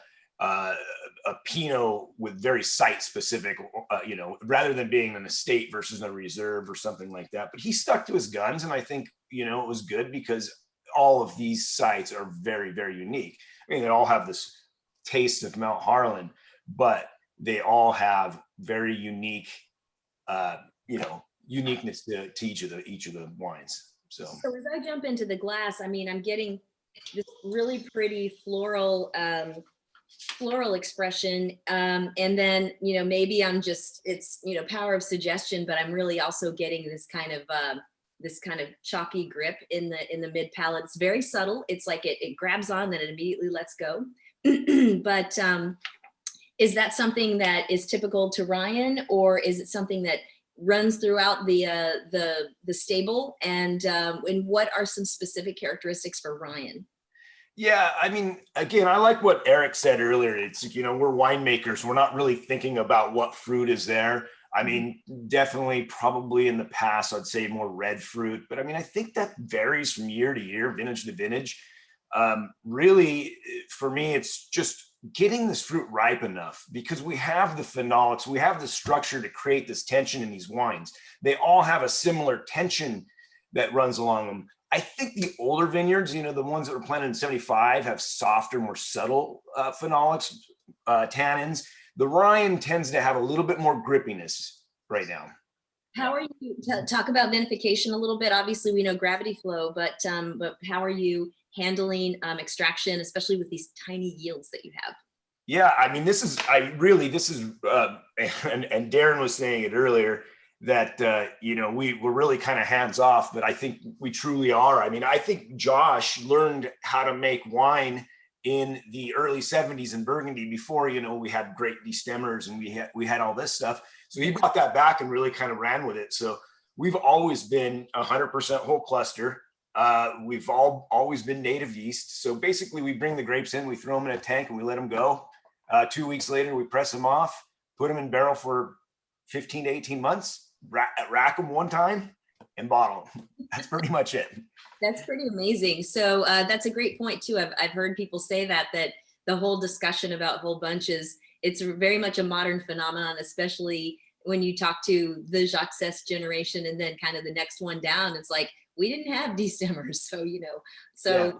a Pinot with very site specific, you know, rather than being an estate versus a reserve or something like that. But he stuck to his guns. And I think, you know, it was good because all of these sites are very, very unique. I mean, they all have this taste of Mount Harlan, but they all have very unique, you know, uniqueness to each of the wines. So as I jump into the glass, I mean, I'm getting this really pretty floral expression, and then, you know, maybe it's, you know, power of suggestion, but I'm really also getting this kind of chalky grip in the mid palate. It's very subtle. It's like it grabs on, then it immediately lets go. But is that something that is typical to Ryan, or is it something that runs throughout the stable? And what are some specific characteristics for Ryan? yeah, I mean, again, I like what Eric said earlier. It's, you know, we're winemakers. We're not really thinking about what fruit is there. I mean, definitely probably in the past, I'd say more red fruit, but I mean, I think that varies from year to year, vintage to vintage. Really, for me, it's just getting this fruit ripe enough, because we have the phenolics, we have the structure to create this tension in these wines. They all have a similar tension that runs along them. I think the older vineyards, the ones that were planted in 75 have softer, more subtle phenolics, tannins. The Rhine tends to have a little bit more grippiness right now. How are you, talk about vinification a little bit. Obviously we know gravity flow, but how are you handling extraction, especially with these tiny yields that you have? Yeah, I mean, this is, and Darren was saying it earlier, that, we're really kind of hands off, but I think we truly are. I mean, I think Josh learned how to make wine in the early 70s in Burgundy before, we had great destemmers and we had all this stuff. So he brought that back and really kind of ran with it. So we've always been 100% whole cluster. We've always been native yeast. So basically we bring the grapes in, we throw them in a tank and we let them go. 2 weeks later, we press them off, put them in barrel for 15 to 18 months, rack them one time and bottle them. That's pretty much it. That's pretty amazing. So that's a great point too. I've heard people say that the whole discussion about whole bunches, it's very much a modern phenomenon, especially when you talk to the Jacques Cess generation and then kind of the next one down. It's like, we didn't have destemmers. So, Yeah.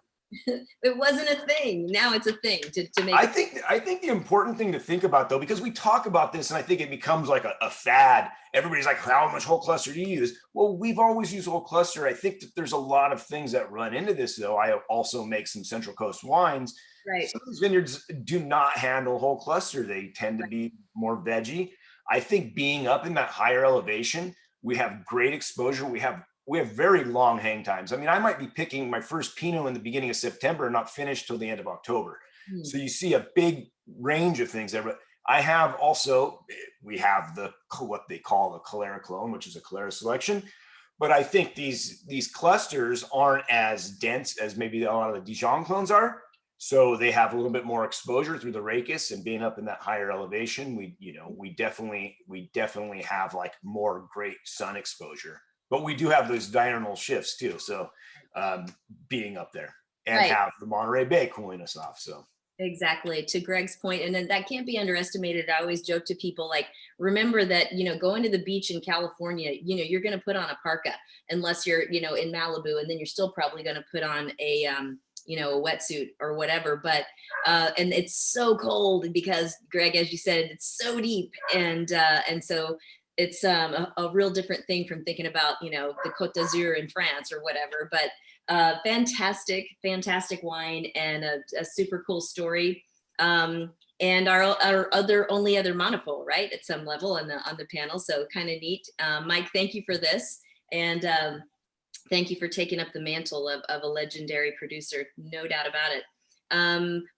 It wasn't a thing. Now it's a thing to make. I think the important thing to think about though, because we talk about this and I think it becomes like a fad. Everybody's like, how much whole cluster do you use? Well, we've always used whole cluster. I think that there's a lot of things that run into this though. I also make some Central Coast wines. Right. Some of these vineyards do not handle whole cluster. They tend to be more veggie. I think being up in that higher elevation, we have great exposure. We have very long hang times. I mean, I might be picking my first Pinot in the beginning of September and not finished till the end of October. So you see a big range of things there. But I have also, we have what they call the Calera clone, which is a Calera selection. But I think these clusters aren't as dense as maybe a lot of the Dijon clones are. So they have a little bit more exposure through the rachis, and being up in that higher elevation, we definitely have like more great sun exposure. But we do have those diurnal shifts too. So being up there and Right. have the Monterey Bay cooling us off. So Exactly, to Greg's point, and then that can't be underestimated. I always joke to people, like, remember that, going to the beach in California, you're going to put on a parka unless you're, in Malibu, and then you're still probably going to put on a, a wetsuit or whatever. But, and it's so cold because, Greg, as you said, it's so deep. And so it's a real different thing from thinking about, the Côte d'Azur in France or whatever. But fantastic wine and a super cool story. And our only other monopole, right, at some level on the panel. So kind of neat. Mike, thank you for this. And thank you for taking up the mantle of a legendary producer, no doubt about it.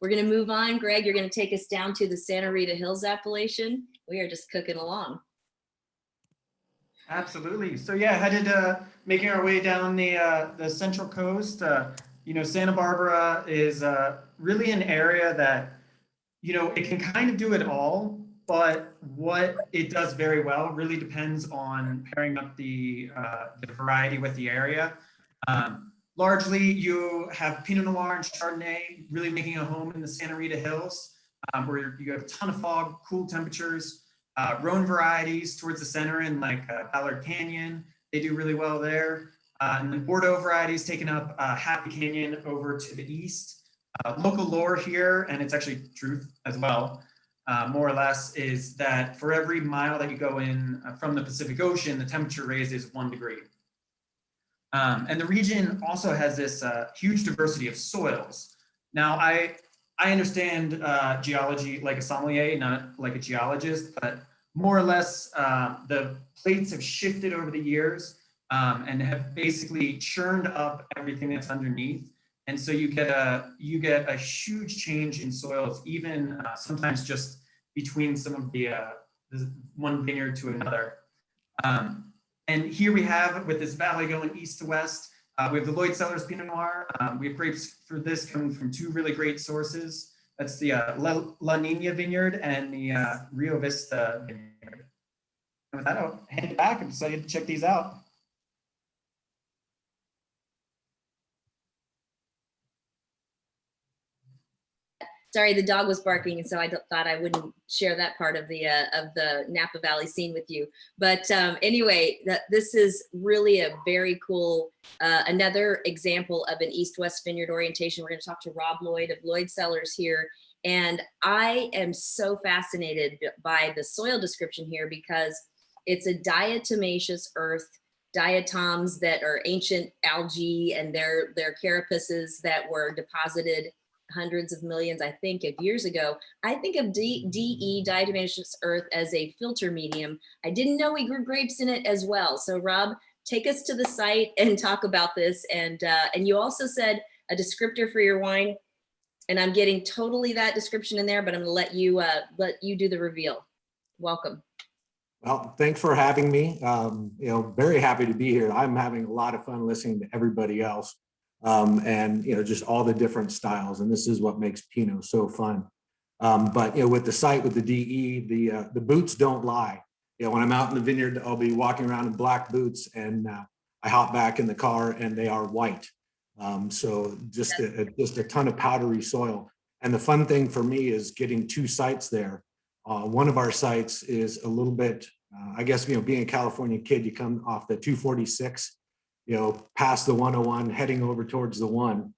We're going to move on. Greg, you're going to take us down to the Santa Rita Hills appellation. We are just cooking along. Absolutely. So yeah, headed making our way down the Central Coast. Santa Barbara is really an area that it can kind of do it all, but what it does very well really depends on pairing up the variety with the area. Largely, you have Pinot Noir and Chardonnay really making a home in the Santa Rita Hills, where you have a ton of fog, cool temperatures. Rhone varieties towards the center in like Ballard Canyon, they do really well there. And then Bordeaux varieties taking up Happy Canyon over to the east. Local lore here, and it's actually truth as well, more or less, is that for every mile that you go in from the Pacific Ocean, the temperature raises 1 degree. And the region also has this huge diversity of soils. Now, I understand geology like a sommelier, not like a geologist, but more or less the plates have shifted over the years and have basically churned up everything that's underneath. And so you get a huge change in soils, even sometimes just between some of the one vineyard to another. And here we have, with this valley going east to west, we have the Lloyd Cellars Pinot Noir. We have grapes for this coming from two really great sources. That's the La Nina Vineyard and the Rio Vista Vineyard. And with that, I'll hand it back. I'm excited to check these out. Sorry, the dog was barking, and so I thought I wouldn't share that part of the Napa Valley scene with you. But anyway, this is really a very cool, another example of an East-West vineyard orientation. We're going to talk to Rob Lloyd of Lloyd Cellars here. And I am so fascinated by the soil description here because it's a diatomaceous earth, diatoms that are ancient algae, and they're carapaces that were deposited hundreds of millions, I think, of years ago. I think of DE, diatomaceous earth, as a filter medium. I didn't know we grew grapes in it as well. So Rob, take us to the site and talk about this. And you also said a descriptor for your wine. And I'm getting totally that description in there, but I'm gonna let you do the reveal. Welcome. Well, thanks for having me. Very happy to be here. I'm having a lot of fun listening to everybody else, and just all the different styles. And this is what makes Pinot so fun. But with the site, with the DE, the boots don't lie. When I'm out in the vineyard, I'll be walking around in black boots, and I hop back in the car, and they are white. So just a ton of powdery soil. And the fun thing for me is getting two sites there. One of our sites is a little bit, I guess, being a California kid, you come off the 246, past the 101, heading over towards the 1.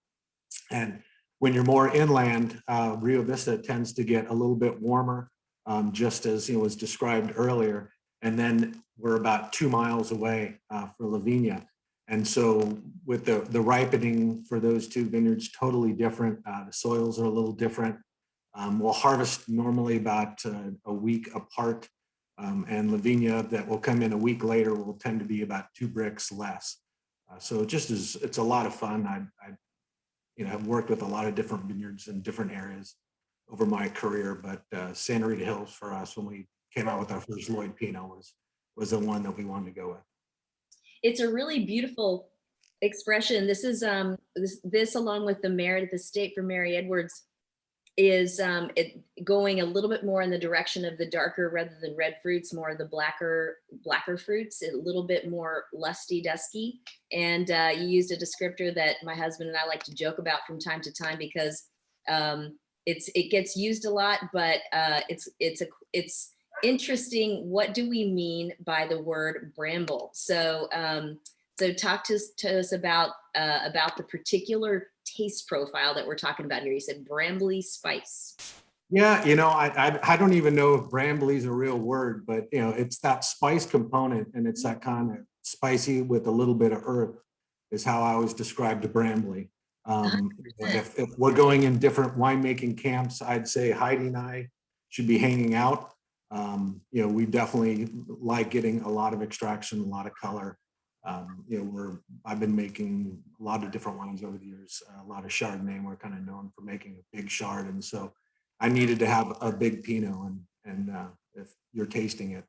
And when you're more inland, Rio Vista tends to get a little bit warmer, just as was described earlier. And then we're about 2 miles away for La Viña. And so with the ripening for those two vineyards, totally different. The soils are a little different. We'll harvest normally about a week apart. And La Viña that will come in a week later will tend to be about 2 bricks less. So it's a lot of fun. I've worked with a lot of different vineyards in different areas over my career, but Santa Rita Hills for us, when we came out with our first Lloyd Pinot, was the one that we wanted to go with. It's a really beautiful expression. This is this along with the Meredith Estate for Mary Edwards is going a little bit more in the direction of the darker, rather than red fruits, more of the blacker fruits, a little bit more lusty, dusky. And you used a descriptor that my husband and I like to joke about from time to time because it gets used a lot, but it's interesting. What do we mean by the word bramble? So talk to us about the particular taste profile that we're talking about here. You said brambly spice. Yeah, I don't even know if brambly is a real word, but it's that spice component, and it's that kind of spicy with a little bit of earth is how I always describe the brambly. If we're going in different winemaking camps, I'd say Heidi and I should be hanging out. We definitely like getting a lot of extraction, a lot of color. I've been making a lot of different wines over the years, a lot of Chardonnay. We're kind of known for making a big Chard, and so I needed to have a big Pinot, and if you're tasting it,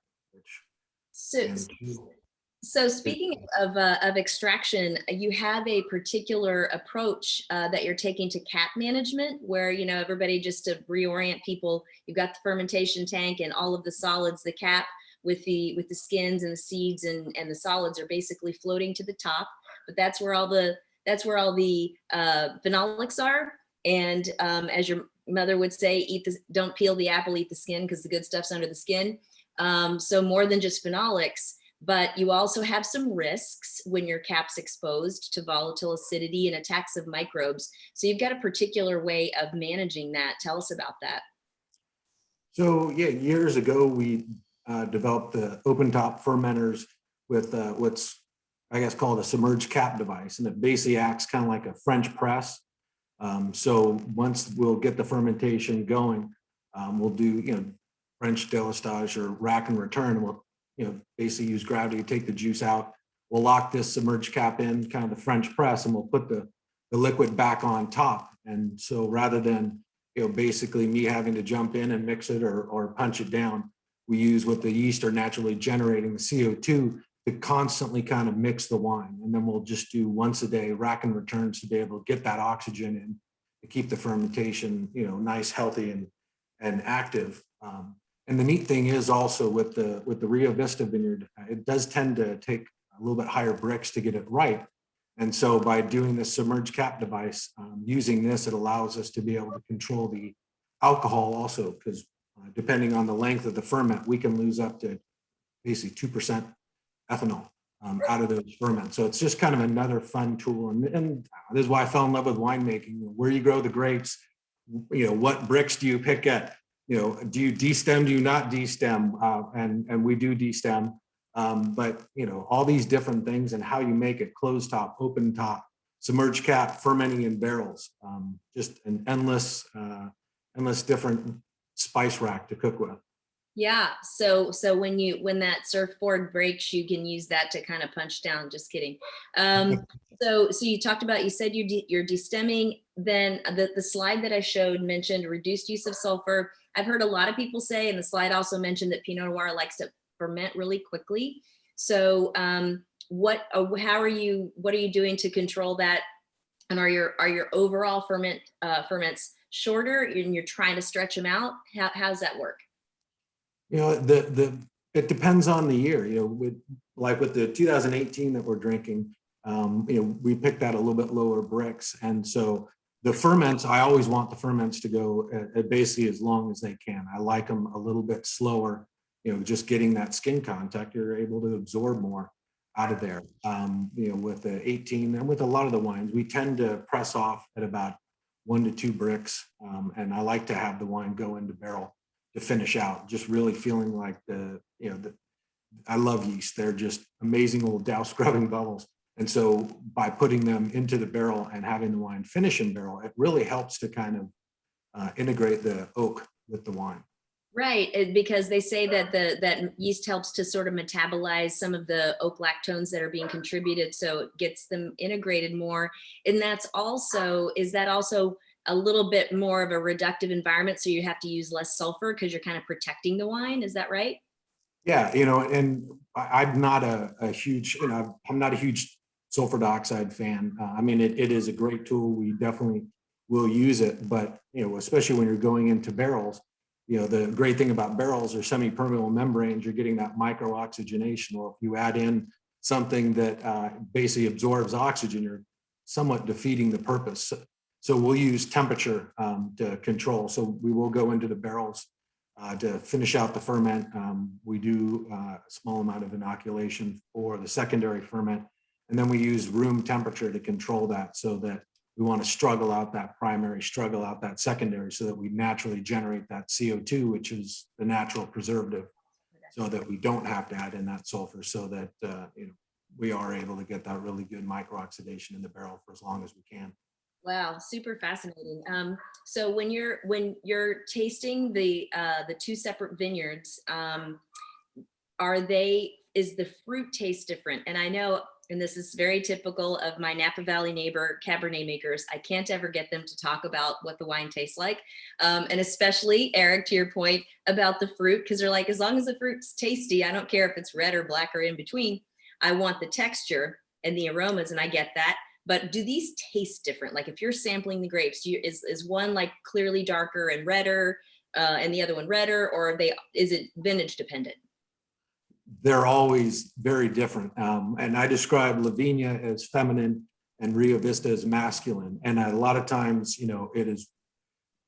So speaking of extraction, you have a particular approach that you're taking to cap management, where everybody, just to reorient people, you've got the fermentation tank and all of the solids, the cap with the skins and the seeds and the solids are basically floating to the top, but that's where all the phenolics are. And as your mother would say, don't peel the apple, eat the skin, because the good stuff's under the skin. So more than just phenolics, but you also have some risks when your cap's exposed to volatile acidity and attacks of microbes. So you've got a particular way of managing that. Tell us about that. So yeah, years ago we developed the open top fermenters with what's I guess called a submerged cap device, and it basically acts kind of like a French press. So once we'll get the fermentation going, we'll do French délestage or rack and return. And we'll basically use gravity to take the juice out. We'll lock this submerged cap in, kind of the French press, and we'll put the liquid back on top. And so rather than basically me having to jump in and mix it or punch it down, we use what the yeast are naturally generating, the CO2, to constantly kind of mix the wine. And then we'll just do once a day rack and returns to be able to get that oxygen in to keep the fermentation, nice, healthy, and active. And the neat thing is also with the Rio Vista vineyard, it does tend to take a little bit higher bricks to get it right. And so by doing this submerged cap device, using this, it allows us to be able to control the alcohol also, because depending on the length of the ferment, we can lose up to basically 2% ethanol out of those ferments. So it's just kind of another fun tool. And this is why I fell in love with winemaking. Where you grow the grapes, what bricks do you pick at? Do you destem, do you not destem? And we do destem. But all these different things and how you make it: closed top, open top, submerged cap, fermenting in barrels, just an endless different spice rack to cook with. Yeah. So when that surfboard breaks, you can use that to kind of punch down. Just kidding. So you talked about, you said you're destemming. Then the slide that I showed mentioned reduced use of sulfur. I've heard a lot of people say, and the slide also mentioned that Pinot Noir likes to ferment really quickly. So what are you doing to control that? And are your overall ferments shorter and you're trying to stretch them out? How's that work? It depends on the year. With the 2018 that we're drinking, we picked out a little bit lower bricks, and so the ferments, I always want the ferments to go basically as long as they can. I like them a little bit slower. Just getting that skin contact, you're able to absorb more out of there. With the 18 and with a lot of the wines, we tend to press off at about 1 to 2 bricks, and I like to have the wine go into barrel to finish out, just really feeling like I love yeast. They're just amazing old Dow scrubbing bubbles. And so by putting them into the barrel and having the wine finish in barrel, it really helps to kind of integrate the oak with the wine. Right, because they say that that yeast helps to sort of metabolize some of the oak lactones that are being contributed, so it gets them integrated more. And is that also a little bit more of a reductive environment, so you have to use less sulfur because you're kind of protecting the wine? Is that right? Yeah, and I'm not a huge, I'm not a huge sulfur dioxide fan. It is a great tool. We definitely will use it, but especially when you're going into barrels, the great thing about barrels are semi-permeable membranes. You're getting that micro-oxygenation. Or if you add in something that basically absorbs oxygen, you're somewhat defeating the purpose. So we'll use temperature to control. So we will go into the barrels to finish out the ferment. We do a small amount of inoculation for the secondary ferment. And then we use room temperature to control that, so that we want to struggle out that primary, struggle out that secondary, so that we naturally generate that CO2, which is the natural preservative, so that we don't have to add in that sulfur, so that we are able to get that really good micro-oxidation in the barrel for as long as we can. Wow, super fascinating. So when you're tasting the 2 separate vineyards, is the fruit taste different? And I know, and this is very typical of my Napa Valley neighbor Cabernet makers, I can't ever get them to talk about what the wine tastes like. And especially, Eric, to your point about the fruit, because they're like, as long as the fruit's tasty, I don't care if it's red or black or in between. I want the texture and the aromas, and I get that. But do these taste different? Like if you're sampling the grapes, is one like clearly darker and redder, and the other one redder, or is it vintage dependent? They're always very different. And I describe La Viña as feminine and Rio Vista as masculine. And a lot of times, it is,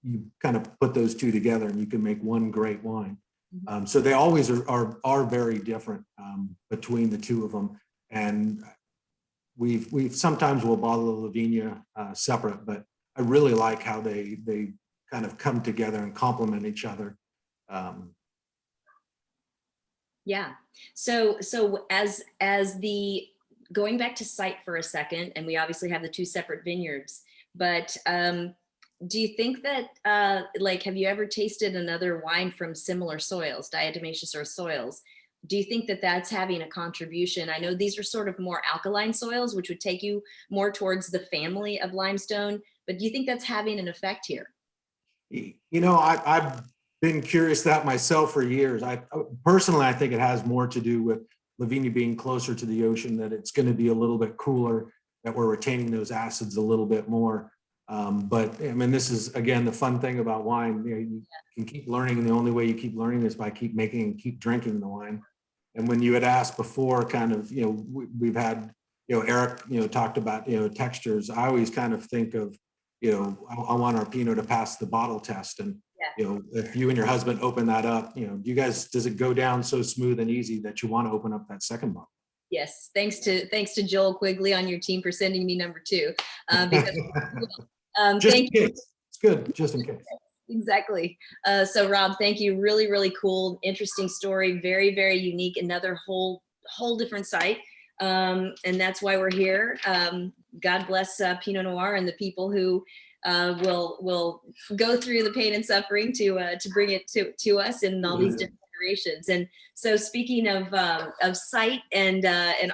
you kind of put those two together and you can make one great wine. So they always are very different between the two of them. And we've sometimes we'll bottle the La Viña separate, but I really like how they kind of come together and complement each other. Yeah. So as the, going back to site for a second, and we obviously have the 2 separate vineyards, but do you think that have you ever tasted another wine from similar soils, diatomaceous or soils? Do you think that that's having a contribution? I know these are sort of more alkaline soils, which would take you more towards the family of limestone, but do you think that's having an effect here? I've been curious that myself for years. Personally, I think it has more to do with La Viña being closer to the ocean, that it's going to be a little bit cooler, that we're retaining those acids a little bit more. But this is, again, the fun thing about wine. You can keep learning, and the only way you keep learning is by keep making and keep drinking the wine. And when you had asked before, kind of, we've had, Eric, talked about, textures. I always kind of think of, I want our Pinot to pass the bottle test. And Yeah. You know, if you and your husband open that up, you know, does it go down so smooth and easy that you want to open up that second bottle? Yes, thanks to Joel Quigley on your team for sending me number 2. Because Just thank in you. case. It's good, just in case. Exactly. So Rob, thank you. Really, really cool, interesting story. Very, very unique. Another whole different site. And that's why we're here. God bless Pinot Noir and the people who will go through the pain and suffering to bring it to us in all these different iterations. And so speaking of site and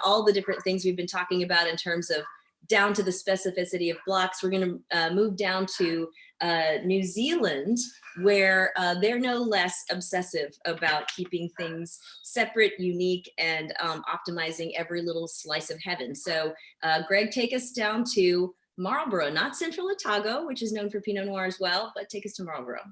all the different things we've been talking about in terms of down to the specificity of blocks, we're going to move down to New Zealand, where they're no less obsessive about keeping things separate, unique, and optimizing every little slice of heaven. So Greg, take us down to Marlborough, not Central Otago, which is known for Pinot Noir as well, but take us to Marlborough.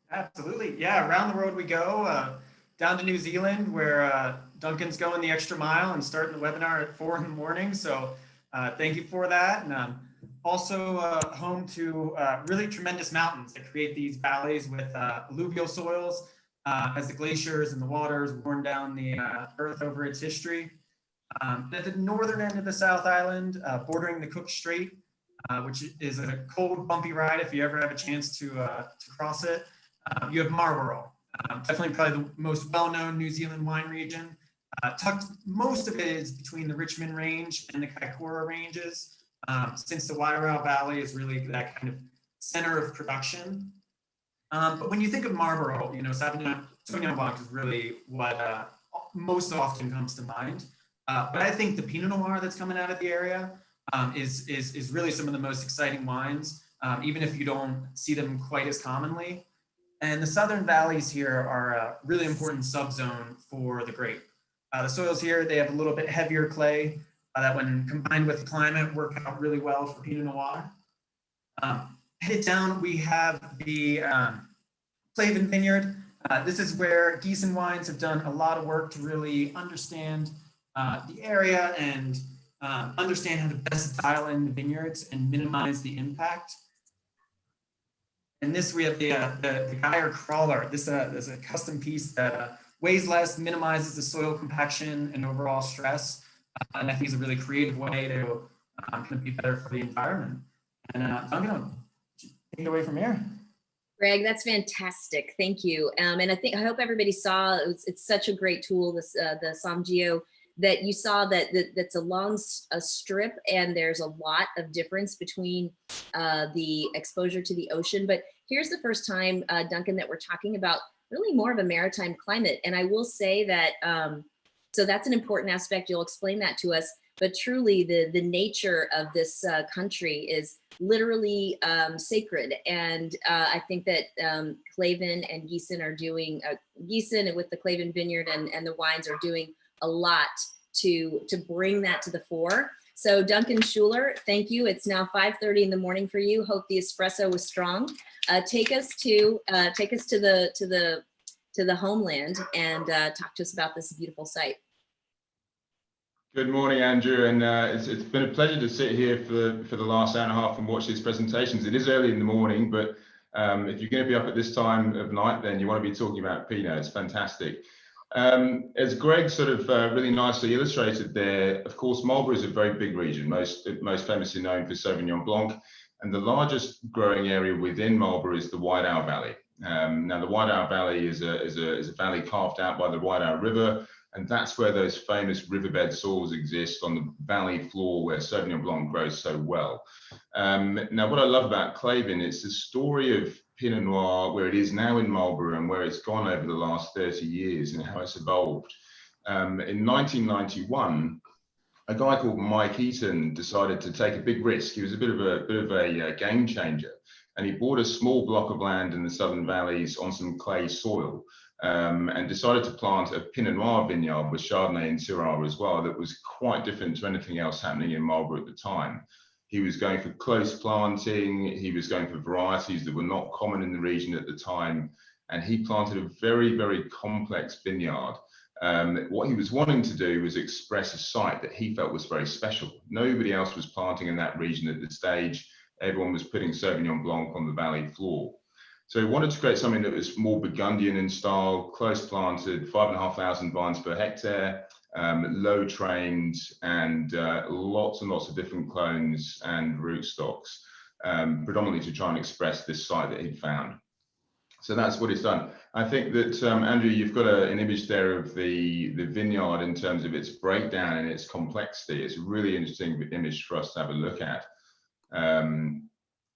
Absolutely. Yeah, around the world we go, down to New Zealand, where Duncan's going the extra mile and starting the webinar at 4 in the morning. So thank you for that. And also home to really tremendous mountains that create these valleys with alluvial soils as the glaciers and the waters worn down the earth over its history. At the northern end of the South Island, bordering the Cook Strait, which is a cold, bumpy ride if you ever have a chance to cross it. You have Marlborough, definitely probably the most well-known New Zealand wine region. Most of it is between the Richmond Range and the Kaikoura Ranges, since the Wairau Valley is really that kind of center of production. But when you think of Marlborough, you know, Sauvignon Blanc is really what most often comes to mind. But I think the Pinot Noir that's coming out of the area is really some of the most exciting wines, even if you don't see them quite as commonly. And the southern valleys here are a really important subzone for the grape. The soils here, they have a little bit heavier clay that when combined with the climate work out really well for Pinot Noir. Headed down, we have the Clavin Vineyard. This is where Gießen Wines have done a lot of work to really understand the area and understand how to best dial in the vineyards and minimize the impact. And this, we have the Geyer Crawler. This is a custom piece that weighs less, minimizes the soil compaction and overall stress. And I think is a really creative way to kind of be better for the environment. And I'm gonna take it away from here. Greg, that's fantastic. Thank you. And I hope everybody saw, it's such a great tool, this the Somm Geo, that you saw that's a long strip, and there's a lot of difference between the exposure to the ocean. But here's the first time, Duncan, that we're talking about really more of a maritime climate. And I will say that, so that's an important aspect. You'll explain that to us. But truly, the nature of this country is literally sacred. And I think that Clavin and Gießen are doing, Gießen with the Clavin Vineyard and the wines are doing a lot to bring that to the fore. So Duncan Schuler, thank you. It's now 5:30 in the morning for you. Hope the espresso was strong. Take us to the homeland and talk to us about this beautiful site. Good morning, Andrew, and it's been a pleasure to sit here for the last hour and a half and watch these presentations. It is early in the morning, but if you're going to be up at this time of night, then you want to be talking about Pinot. It's fantastic. As Greg sort of really nicely illustrated there, of course, Marlborough is a very big region, most famously known for Sauvignon Blanc, and the largest growing area within Marlborough is the Wairau Valley. Now, the Wairau Valley is a valley carved out by the Wairau River, and that's where those famous riverbed soils exist on the valley floor where Sauvignon Blanc grows so well. Now, what I love about Clavin, it's the story of Pinot Noir, where it is now in Marlborough and where it's gone over the last 30 years and how it's evolved. In 1991, a guy called Mike Eaton decided to take a big risk. He was a bit of a game changer, and he bought a small block of land in the southern valleys on some clay soil. And decided to plant a Pinot Noir vineyard with Chardonnay and Syrah as well that was quite different to anything else happening in Marlborough at the time. He was going for close planting, he was going for varieties that were not common in the region at the time, and he planted a very, very complex vineyard. What he was wanting to do was express a site that he felt was very special. Nobody else was planting in that region at the stage. Everyone was putting Sauvignon Blanc on the valley floor. So we wanted to create something that was more Burgundian in style, close planted, 5,500 vines per hectare, low trained, and lots and lots of different clones and rootstocks, predominantly to try and express this site that he'd found. So that's what he's done. I think that, Andrew, you've got an image there of the vineyard in terms of its breakdown and its complexity. It's a really interesting image for us to have a look at.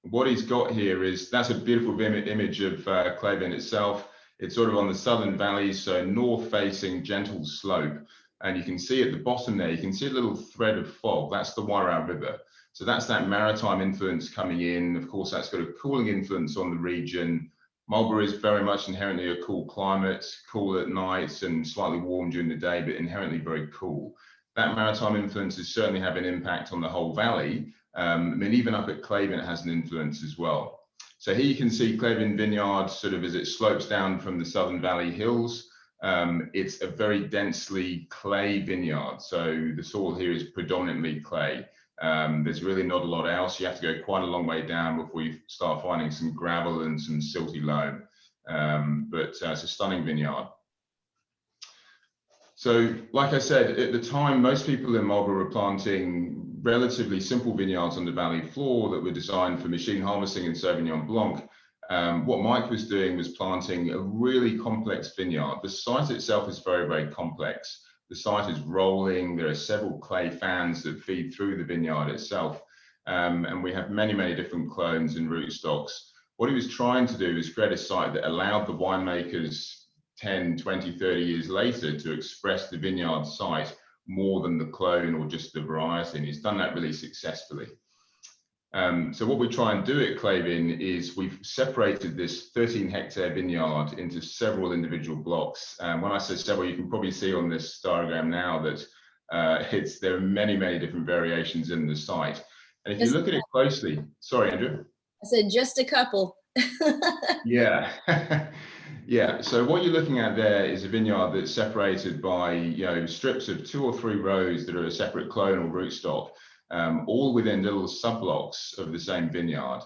What he's got here is, that's a beautiful image of Clavin itself. It's sort of on the southern valley, so north-facing, gentle slope. And you can see at the bottom there, you can see a little thread of fog. That's the Wairau River. So that's that maritime influence coming in. Of course, that's got a cooling influence on the region. Marlborough is very much inherently a cool climate, cool at night and slightly warm during the day, but inherently very cool. That maritime influence is certainly having an impact on the whole valley. I mean, even up at Clavin, it has an influence as well. So here you can see Clavin Vineyard sort of as it slopes down from the Southern Valley Hills. It's a very densely clay vineyard. So the soil here is predominantly clay. There's really not a lot else. You have to go quite a long way down before you start finding some gravel and some silty loam. But it's a stunning vineyard. So, like I said, at the time, most people in Marlborough were planting relatively simple vineyards on the valley floor that were designed for machine harvesting and Sauvignon Blanc. What Mike was doing was planting a really complex vineyard. The site itself is very, very complex. The site is rolling. There are several clay fans that feed through the vineyard itself. And we have many, many different clones and rootstocks. What he was trying to do is create a site that allowed the winemakers 10, 20, 30 years later to express the vineyard site more than the clone or just the variety. And he's done that really successfully. So what we try and do at Clavin is we've separated this 13-hectare vineyard into several individual blocks. When I say several, you can probably see on this diagram now that there are many, many different variations in the site. And if you look at it closely, sorry, Andrew. I said just a couple. Yeah. Yeah, so what you're looking at there is a vineyard that's separated by strips of 2 or 3 rows that are a separate clone or rootstock, all within little sub-blocks of the same vineyard.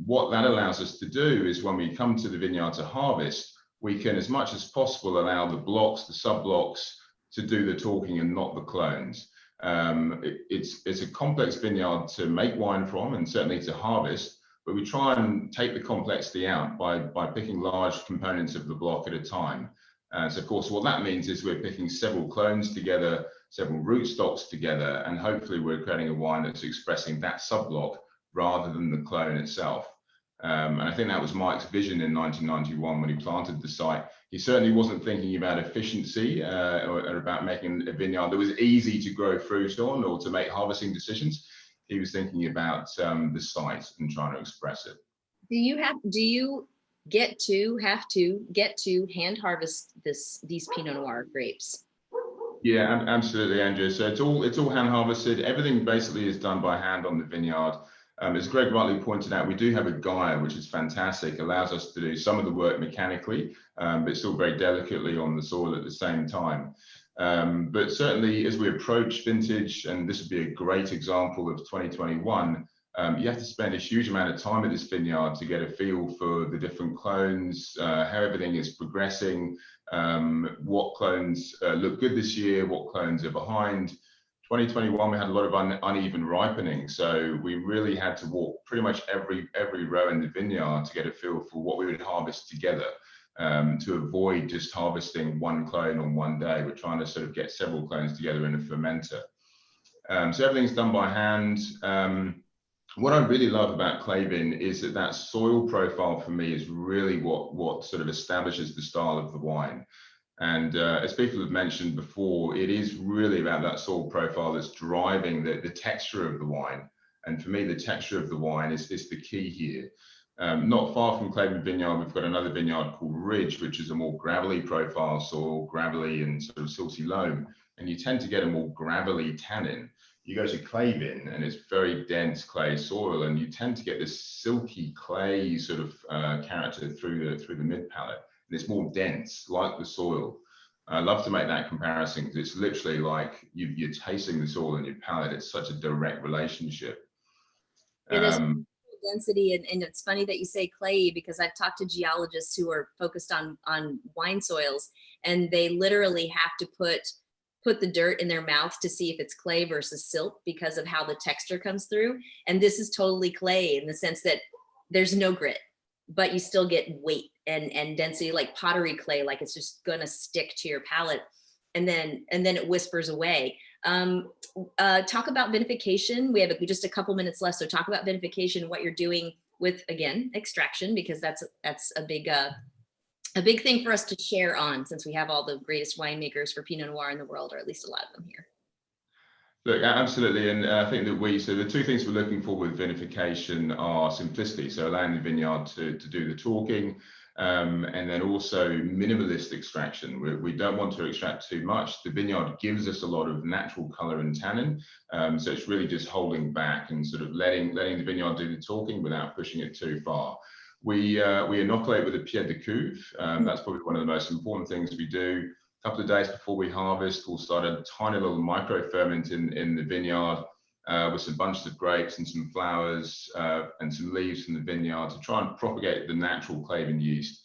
What that allows us to do is when we come to the vineyard to harvest, we can, as much as possible, allow the blocks, the sub-blocks, to do the talking and not the clones. It's a complex vineyard to make wine from and certainly to harvest, but we try and take the complexity out by picking large components of the block at a time. So of course, what that means is we're picking several clones together, several rootstocks together, and hopefully we're creating a wine that's expressing that sub-block rather than the clone itself. And I think that was Mike's vision in 1991 when he planted the site. He certainly wasn't thinking about efficiency or about making a vineyard that was easy to grow fruit on or to make harvesting decisions. He was thinking about the site and trying to express it. Do you have to get to hand harvest these Pinot Noir grapes? Yeah, absolutely, Andrew. So it's all hand harvested. Everything basically is done by hand on the vineyard. As Greg rightly pointed out, we do have a guyer, which is fantastic. Allows us to do some of the work mechanically, but still very delicately on the soil at the same time. But certainly as we approach vintage, and this would be a great example of 2021, you have to spend a huge amount of time at this vineyard to get a feel for the different clones, how everything is progressing, what clones look good this year, what clones are behind. 2021, we had a lot of uneven ripening, so we really had to walk pretty much every row in the vineyard to get a feel for what we would harvest together. To avoid just harvesting one clone on one day. We're trying to sort of get several clones together in a fermenter. So everything's done by hand. What I really love about Clavin is that soil profile for me is really what sort of establishes the style of the wine. And as people have mentioned before, it is really about that soil profile that's driving the texture of the wine. And for me, the texture of the wine is the key here. Not far from Clavin Vineyard, we've got another vineyard called Ridge, which is a more gravelly profile soil, gravelly and sort of silty loam. And you tend to get a more gravelly tannin. You go to Clavin and it's very dense clay soil, and you tend to get this silky clay sort of character through the mid palate. And it's more dense, like the soil. I love to make that comparison because it's literally like you're tasting the soil in your palate. It's such a direct relationship. density, and it's funny that you say clay, because I've talked to geologists who are focused on wine soils, and they literally have to put the dirt in their mouth to see if it's clay versus silt because of how the texture comes through. And this is totally clay in the sense that there's no grit, but you still get weight and density, like pottery clay, like it's just gonna stick to your palate, and then it whispers away. Talk about vinification. We have just a couple minutes left, so talk about vinification, what you're doing with, again, extraction, because that's a big thing for us to share on, since we have all the greatest winemakers for Pinot Noir in the world, or at least a lot of them here. Look, absolutely, and I think that so the two things we're looking for with vinification are simplicity, so allowing the vineyard to do the talking, and then also minimalist extraction. We don't want to extract too much. The vineyard gives us a lot of natural color and tannin, so it's really just holding back and sort of letting the vineyard do the talking without pushing it too far. We inoculate with a pied de cuve. That's probably one of the most important things we do. A couple of days before we harvest, we'll start a tiny little micro ferment in the vineyard with some bunches of grapes and some flowers and some leaves from the vineyard to try and propagate the natural Clavin yeast.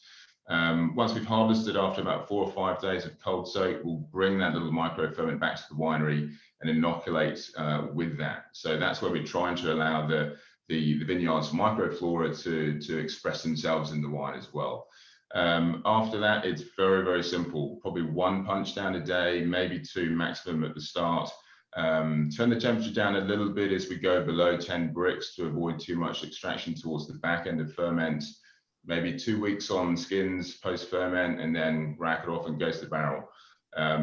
Once we've harvested, after about 4 or 5 days of cold soak, we'll bring that little micro ferment back to the winery and inoculate with that. So that's where we're trying to allow the vineyard's microflora to express themselves in the wine as well. After that, it's very, very simple. Probably 1 punch down a day, maybe 2 maximum at the start. Turn the temperature down a little bit as we go below 10 brix to avoid too much extraction towards the back end of ferment. Maybe 2 weeks on skins post ferment, and then rack it off and go to the barrel.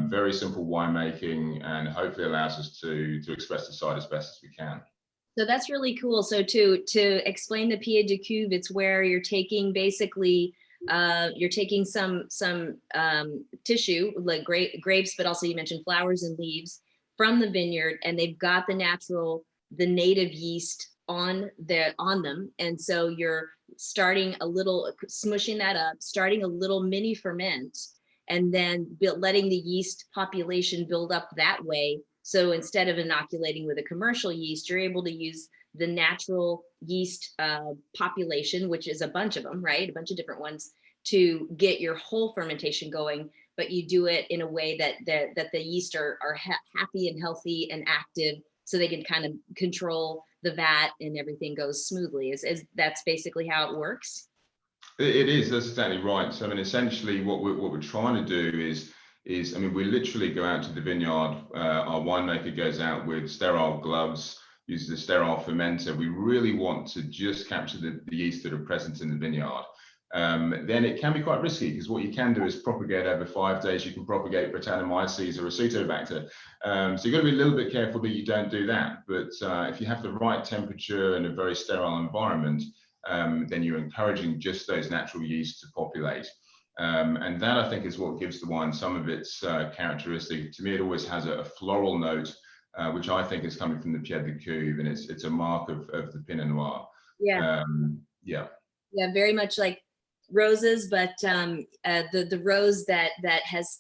Very simple winemaking, and hopefully allows us to express the site as best as we can. So that's really cool. So to explain the pied de cuve, it's where you're taking basically you're taking some tissue, like grapes, but also you mentioned flowers and leaves from the vineyard, and they've got the native yeast on them. And so you're starting a little, smushing that up, starting a little mini ferment, and then letting the yeast population build up that way. So instead of inoculating with a commercial yeast, you're able to use the natural yeast population, which is a bunch of them, right? A bunch of different ones, to get your whole fermentation going. But you do it in a way that the yeast are happy and healthy and active, so they can kind of control the vat and everything goes smoothly. That's basically how it works? It is, that's exactly right. So I mean, essentially what we're trying to do is I mean, we literally go out to the vineyard. Our winemaker goes out with sterile gloves, uses a sterile fermenter. We really want to just capture the yeast that are present in the vineyard. Then it can be quite risky, because what you can do is propagate over 5 days. You can propagate Brettanomyces or Acetobacter. So you've got to be a little bit careful that you don't do that. But if you have the right temperature and a very sterile environment, then you're encouraging just those natural yeasts to populate. And that, I think, is what gives the wine some of its characteristic. To me, it always has a floral note, which I think is coming from the pied de cuve, and it's a mark of the Pinot Noir. Yeah. Yeah, very much like roses, but the rose that has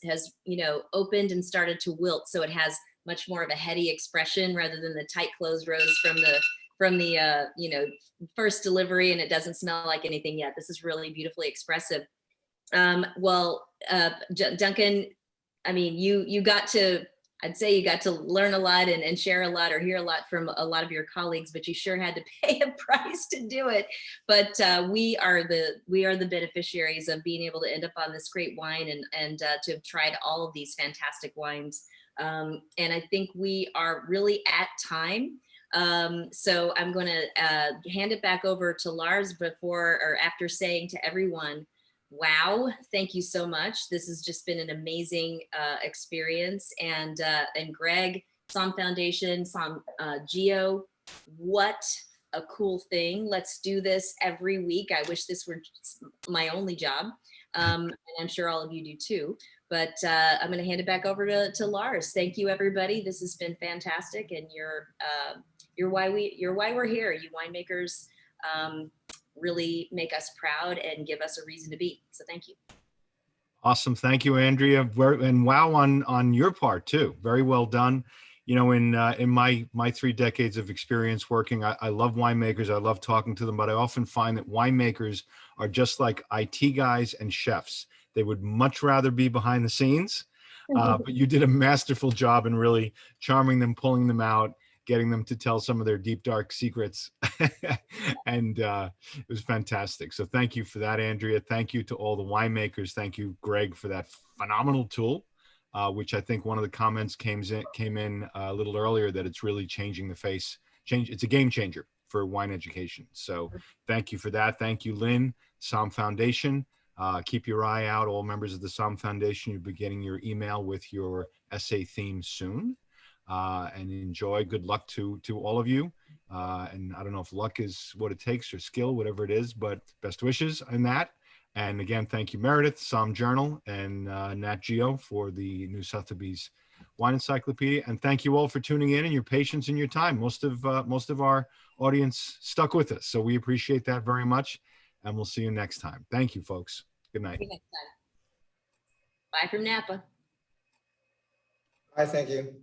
opened and started to wilt, so it has much more of a heady expression rather than the tight closed rose from the first delivery, and it doesn't smell like anything yet. This is really beautifully expressive. Well, Duncan, I mean, I'd say you got to learn a lot and share a lot or hear a lot from a lot of your colleagues, but you sure had to pay a price to do it. But we are the beneficiaries of being able to end up on this great wine and to have tried all of these fantastic wines. And I think we are really at time. So I'm going to hand it back over to Lars after saying to everyone, wow, thank you so much. This has just been an amazing experience. And Greg, SommFoundation, Geo, what a cool thing. Let's do this every week. I wish this were my only job. And I'm sure all of you do too. But I'm going to hand it back over to Lars. Thank you, everybody. This has been fantastic. And you're why we're here. You winemakers really make us proud and give us a reason to be. So thank you. Awesome. Thank you, Andrea. And wow on your part too. Very well done. you know, in my 3 decades of experience working, I love winemakers. I love talking to them, but I often find that winemakers are just like IT guys and chefs. They would much rather be behind the scenes, but you did a masterful job in really charming them, pulling them out, getting them to tell some of their deep, dark secrets. And it was fantastic. So thank you for that, Andrea. Thank you to all the winemakers. Thank you, Greg, for that phenomenal tool, which I think one of the comments came in a little earlier, that it's really changing the face. It's a game changer for wine education. So thank you for that. Thank you, Lynn, SommFoundation. Keep your eye out, all members of the SommFoundation. You'll be getting your email with your essay theme soon. And enjoy. Good luck to all of you. And I don't know if luck is what it takes or skill, whatever it is, but best wishes in that. And again, thank you, Meredith, Somm Journal, and Nat Geo for the New Sotheby's Wine Encyclopedia. And thank you all for tuning in and your patience and your time. Most of our audience stuck with us, so we appreciate that very much. And we'll see you next time. Thank you, folks. Good night. See you next time. Bye from Napa. Bye, thank you.